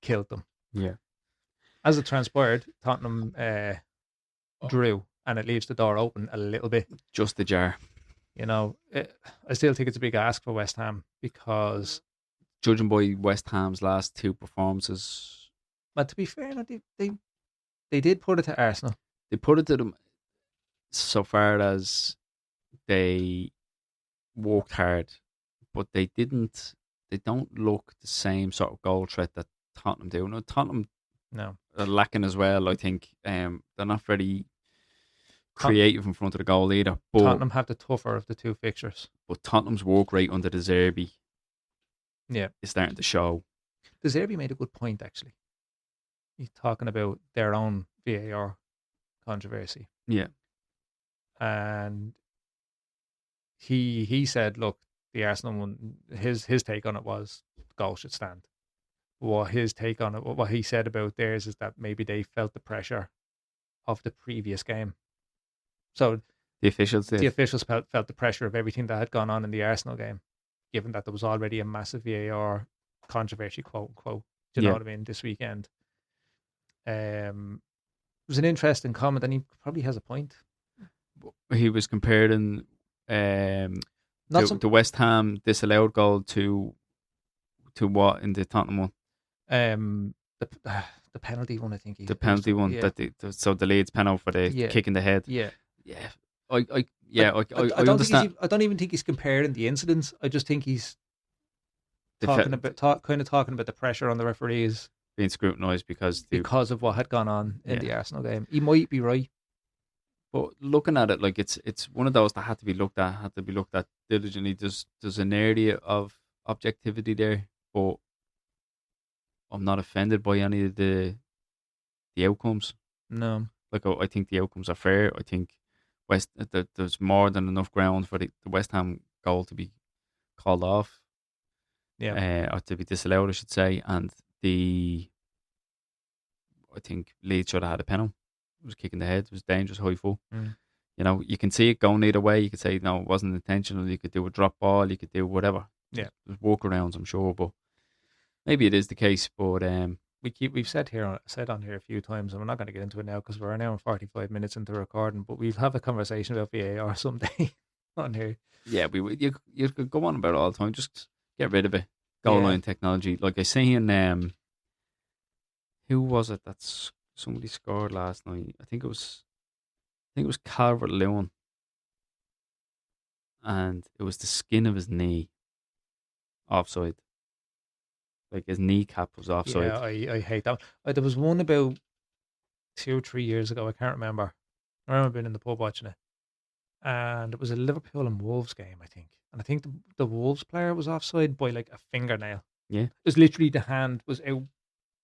killed them. yeah. As it transpired, Tottenham drew, and it leaves the door open a little bit. Just the jar. I still think it's a big ask for West Ham because, Judging by West Ham's last 2 performances, but to be fair, they did put it to Arsenal. they put it to them so far as they worked hard, but they didn't. They don't look the same sort of goal threat that Tottenham do. No, Tottenham No, are lacking as well. I think they're not very creative in front of the goal either. But Tottenham have the tougher of the 2 fixtures. But Tottenham's work rate under the Zerbi Yeah, is starting to show. the Zerbi made a good point actually. He's talking about their own VAR controversy. Yeah, And he said, look, the Arsenal one, his take on it was the goal should stand. What his take on it, what he said about theirs is that maybe they felt the pressure of the previous game. So the officials did. the officials felt the pressure of everything that had gone on in the Arsenal game, given that there was already a massive VAR controversy, quote unquote. Do you know what I mean? This weekend. It was an interesting comment, and he probably has a point. He was comparing the West Ham disallowed goal to what in the Tottenham one? The penalty one, I think. The penalty one, yeah. so the Leeds penalty for the kick in the head. Yeah. I don't understand. I don't even think he's comparing the incidents. I just think he's talking about the pressure on the referees. being scrutinised because of what had gone on in the Arsenal game. He might be right. But looking at it, like it's one of those that had to be looked at diligently. There's an area of objectivity there, but I'm not offended by any of the outcomes. No. Like I think the outcomes are fair. I think there's more than enough ground for the West Ham goal to be called off. Yeah. Or to be disallowed, I should say. And I think Leeds should have had a penalty. It was kicking the head. It was dangerous, high full. You know, you can see it going either way. You could say, no, it wasn't intentional. You could do a drop ball. You could do whatever. Yeah. There's workarounds, I'm sure. But maybe it is the case. But we've said on here a few times, and we're not going to get into it now because we're now in 45 minutes into recording, but we'll have a conversation about VAR someday on here. Yeah, you could go on about it all the time. Just get rid of it. Goal line technology. Like I say in who was it that's somebody scored last night? I think it was Calvert-Lewin, and it was the skin of his knee offside. Like his kneecap was offside. Yeah, I hate that. There was one about 2 or 3 years ago. I can't remember. I remember being in the pub watching it, and it was a Liverpool and Wolves game, I think. And I think the Wolves player was offside by like a fingernail. Yeah, it was literally the hand was out.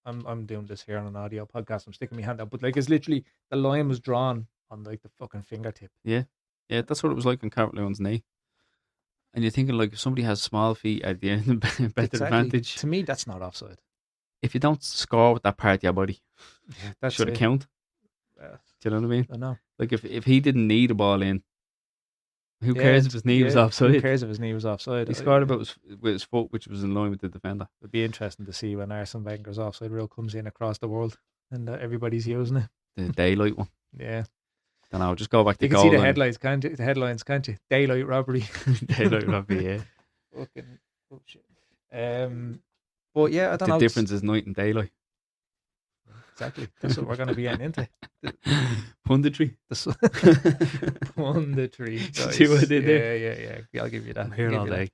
I'm doing this here on an audio podcast. I'm sticking my hand out, but like it's literally the line was drawn on like the fucking fingertip. Yeah, that's what it was like on Calvert-Lewin's knee. And you're thinking, like, if somebody has small feet at the end, better advantage. To me, that's not offside. If you don't score with that part of your body, that should it count? Do you know what I mean? I know. Like, if he didn't need a ball in, who cares if his knee was offside? Who cares if his knee was offside? He scored with his foot, which was in line with the defender. It'd be interesting to see when Arsene Wenger's offside rule comes in across the world and everybody's using it. The daylight one. Yeah. Don't know, just go back to goal. You can see the headlines, can't you? The headlines, can't you? Daylight robbery. Daylight robbery, yeah. Fucking shit. But yeah, I don't know. The difference is night and daylight. Exactly. That's what we're going to be getting into. Punditry. Punditry. Nice. See what I did there? Yeah. I'll give you that. I'm here all day.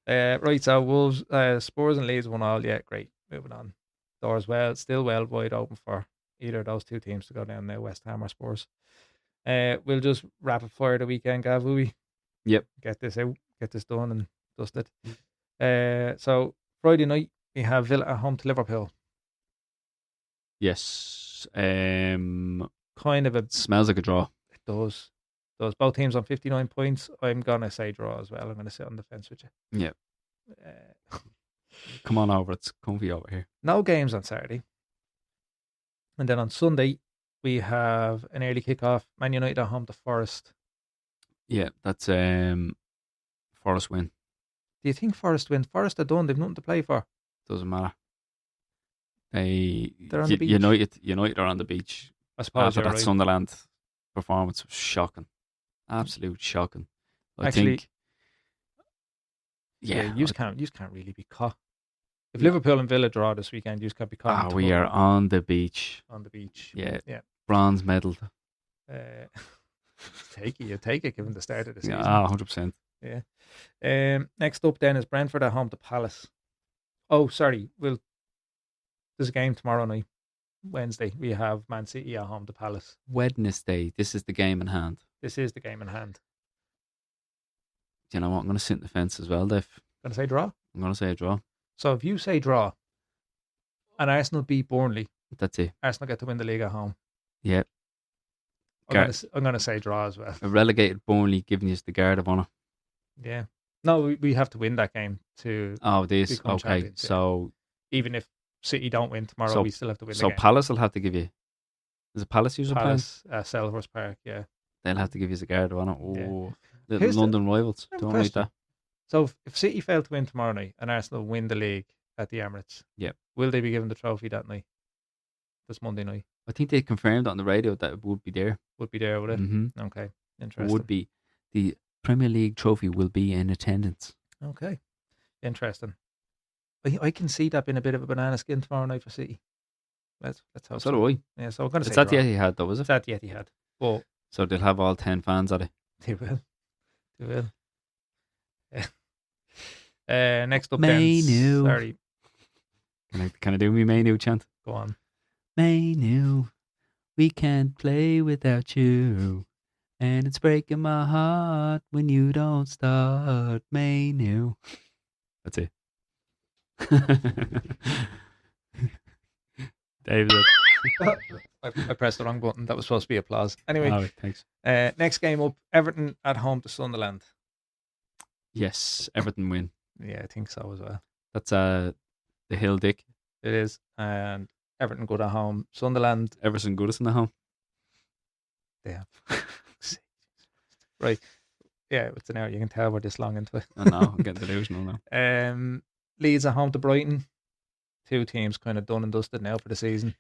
Right, so Wolves, Spurs and Leeds 1-1. Yeah, great. Moving on. Doors still well wide open for either of those two teams to go down now, West Ham or Spurs. We'll just rapid fire the weekend, Gav, will we? Yep. Get this out, get this done and dusted. So Friday night we have Villa at home to Liverpool. Yes. Kind of a smells like a draw. It does. Both teams on 59 points. I'm gonna say draw as well. I'm gonna sit on the fence with you. Yeah. Come on over. It's comfy over here. No games on Saturday. And then on Sunday we have an early kickoff. Man United at home to Forest. Yeah, that's Forest win. Do you think Forest win? Forest are done. They've nothing to play for. Doesn't matter. They're on the beach. United are on the beach. I suppose after that right. Sunderland performance was shocking. Absolute shocking. I think. Yeah, you can't really be caught. If Liverpool and Villa draw this weekend, you can't be caught. We are on the beach. On the beach. Yeah. Bronze medal. Take it given the start of the season. Yeah, 100%. Yeah. Next up then is Brentford at home to Palace. Oh, sorry. There's a game tomorrow night. Wednesday, we have Man City at home to Palace. Wednesday, this is the game in hand. This is the game in hand. Do you know what? I'm going to sit in the fence as well, Dave. Going to say draw? I'm going to say a draw. So if you say draw and Arsenal beat Burnley, that's it. Arsenal get to win the league at home. Yeah. I'm going to say draw as well. A relegated Burnley giving us the guard of honour. Yeah. No, we have to win that game to. Oh, this. Okay. So even if City don't win tomorrow, we still have to win the game. So Palace will have to give you. Is it Palace usually playing? Selhurst Park, yeah. They'll have to give you the guard of honour. Oh, yeah. Little London rivals. Don't like that. So if City fail to win tomorrow night and Arsenal win the league at the Emirates, will they be given the trophy that night? This Monday night? I think they confirmed on the radio that it would be there. Would be there, would it? Mm-hmm. Okay, interesting. It would be. The Premier League trophy will be in attendance. Okay, interesting. I can see that being a bit of a banana skin tomorrow night for City. Let's hope so. So do I. Yeah, so I'm going to say it's at the Etihad though, is it? It's at the Etihad. Well, so they'll have all 10 fans at it. They will. Yeah. Next up, Mayo. Sorry. Can I do me Mayo chant? Go on. Manu, we can't play without you. And it's breaking my heart when you don't start. Manu. That's it. David. I pressed the wrong button. That was supposed to be applause. Anyway, Oh, thanks. next game up, Everton at home to Sunderland. Yes, Everton win. Yeah, I think so as well. That's the Hill Dick. It is. And Everton go to home. Sunderland. Everton Goodison at home. They have. Right. Yeah, it's an hour. You can tell we're this long into it. I know, I'm getting delusional now. Leeds at home to Brighton. Two teams kind of done and dusted now for the season.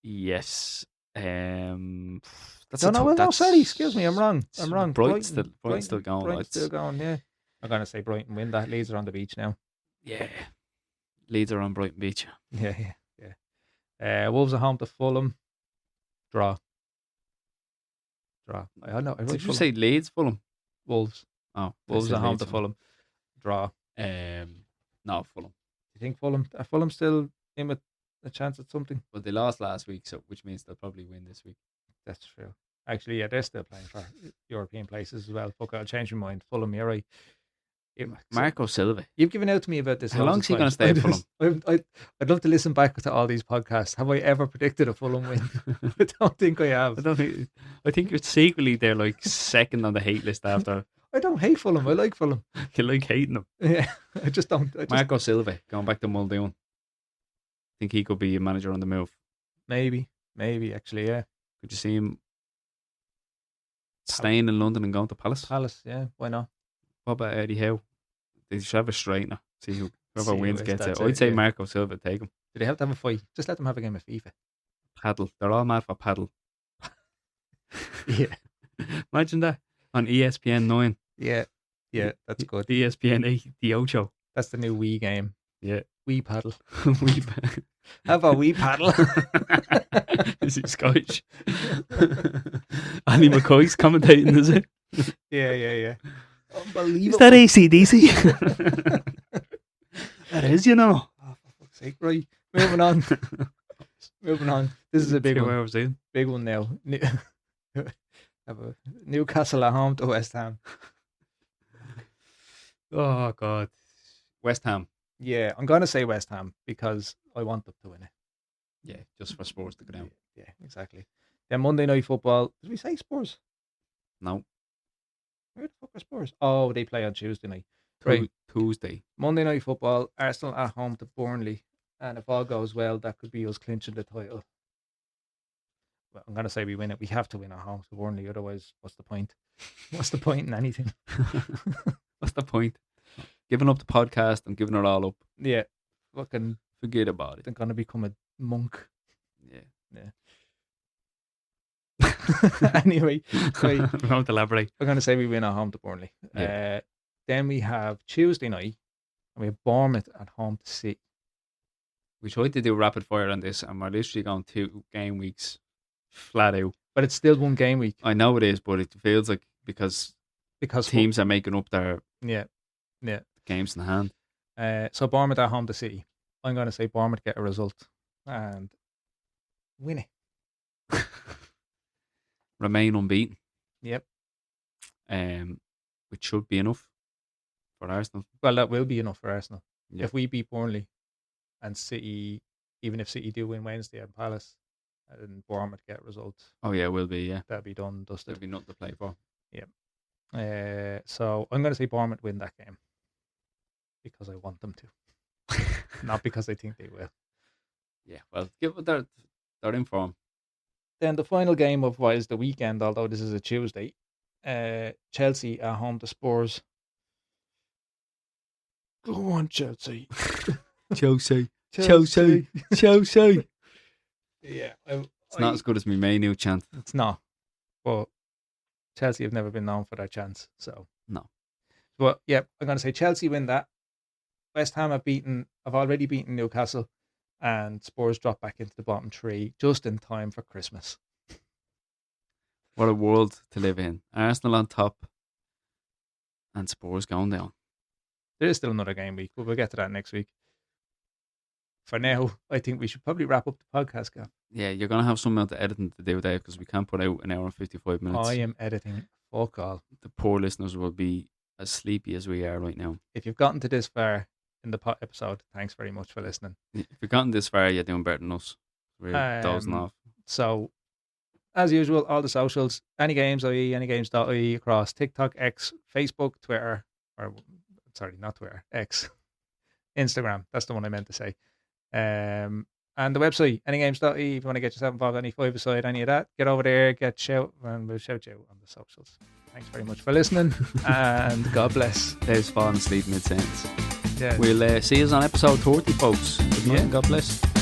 Yes. That's sorry, excuse me, I'm wrong. Brighton's still going. Brighton's still going, yeah. I'm going to say Brighton win that. Leeds are on the beach now. Yeah. Leeds are on Brighton Beach. Yeah. Wolves at home to Fulham. Draw. I don't know. Did you say Leeds, Fulham? Wolves. Oh, Wolves at home to Fulham. Draw. No, Fulham. Do you think Fulham? Are Fulham still in with a chance at something? Well, they lost last week, so which means they'll probably win this week. That's true. Actually, yeah, they're still playing for European places as well. Fuck, I'll change my mind. Fulham, you're right. Marco Silva. You've given out to me about this. How long is he going to stay at Fulham? I'd love to listen back to all these podcasts. Have I ever predicted a Fulham win? I don't think I have. I think you're secretly they're like second on the hate list after. I don't hate Fulham. I like Fulham. You like hating them? Yeah, I just don't. Marco Silva going back to Muldoon. I think he could be a manager on the move. Maybe actually, yeah. Could you see him staying in London and going to Palace? Palace, yeah. Why not? What about Eddie Howe? They should have a straightener. See whoever wins gets it. I'd say yeah. Marco Silva, take him. Do they have to have a fight? Just let them have a game of FIFA. Paddle. They're all mad for paddle. Yeah. Imagine that on ESPN 9. Yeah, that's good. ESPN 8, the Ocho. That's the new Wii game. Yeah. Wii paddle. How about Wii paddle? Is it Scottish? Annie McCoy's commentating, is it? Yeah. Unbelievable. Is that AC/DC? That is, you know. Oh, for fuck's sake. Right, moving on. This is a big one. Big one now. Have a Newcastle at home to West Ham. Oh, God. West Ham. Yeah, I'm going to say West Ham because I want them to win it. Yeah, just for Spurs to go down. Yeah, exactly. Then Monday Night Football. Did we say Spurs? No. Where the fuck are Spurs? Oh, they play on Tuesday night. Right. Tuesday. Monday Night Football. Arsenal at home to Burnley. And if all goes well, that could be us clinching the title. Well, I'm going to say we win it. We have to win at home to Burnley. Otherwise, what's the point? What's the point in anything? What's the point? Giving up the podcast and giving it all up. Yeah. Fucking forget about it. They're going to become a monk. Yeah. Anyway, we won't elaborate. We're going to say we win at home to Burnley. Yeah. Then we have Tuesday night, and we have Bournemouth at home to City. We tried to do rapid fire on this, and we're literally going 2 game weeks flat out. But it's still 1 game week. I know it is, but it feels like because teams are making up their games in hand. So Bournemouth at home to City. I'm going to say Bournemouth get a result and win it. Remain unbeaten. Yep. Which should be enough for Arsenal. Well, that will be enough for Arsenal. Yep. If we beat Burnley and City, even if City do win Wednesday at Palace, and Bournemouth get results. Oh yeah, it will be, yeah. That'll be done, dusted. There'll be nothing to play for. Yeah. So I'm going to say Bournemouth win that game because I want them to, not because I think they will. Yeah, well, they're in form. Then the final game of what is the weekend, although this is a Tuesday, Chelsea at home to Spurs. Go on, Chelsea. Chelsea. Yeah. It's not as good as my Manu chant. It's not. But Chelsea have never been known for their chance. So no. But yeah, I'm going to say Chelsea win that. West Ham have already beaten Newcastle, and Spurs drop back into the bottom 3 just in time for Christmas. What a world to live in. Arsenal on top and Spurs going down. There is still another game week, but we'll get to that next week. for now, I think we should probably wrap up the podcast, Gav. Yeah, you're going to have some amount of editing to do, Dave, because we can't put out an hour and 55 minutes. I am editing fuck all. The poor listeners will be as sleepy as we are right now. If you've gotten to this far in the episode, thanks very much for listening. If you've gotten this far, you're doing better than us. We're dozing off. So, as usual, all the socials, anygames.ie, anygames.ie across TikTok, X, Facebook, Twitter, or sorry, not Twitter, X, Instagram. That's the one I meant to say. And the website, anygames.ie, if you want to get yourself involved in any five-a-side, any of that, get over there, get shout, and we'll shout you on the socials. Thanks very much for listening, and God bless. Dave's falling asleep mid-sentence. Yeah. We'll see you on episode 30, folks. Good night, and God bless.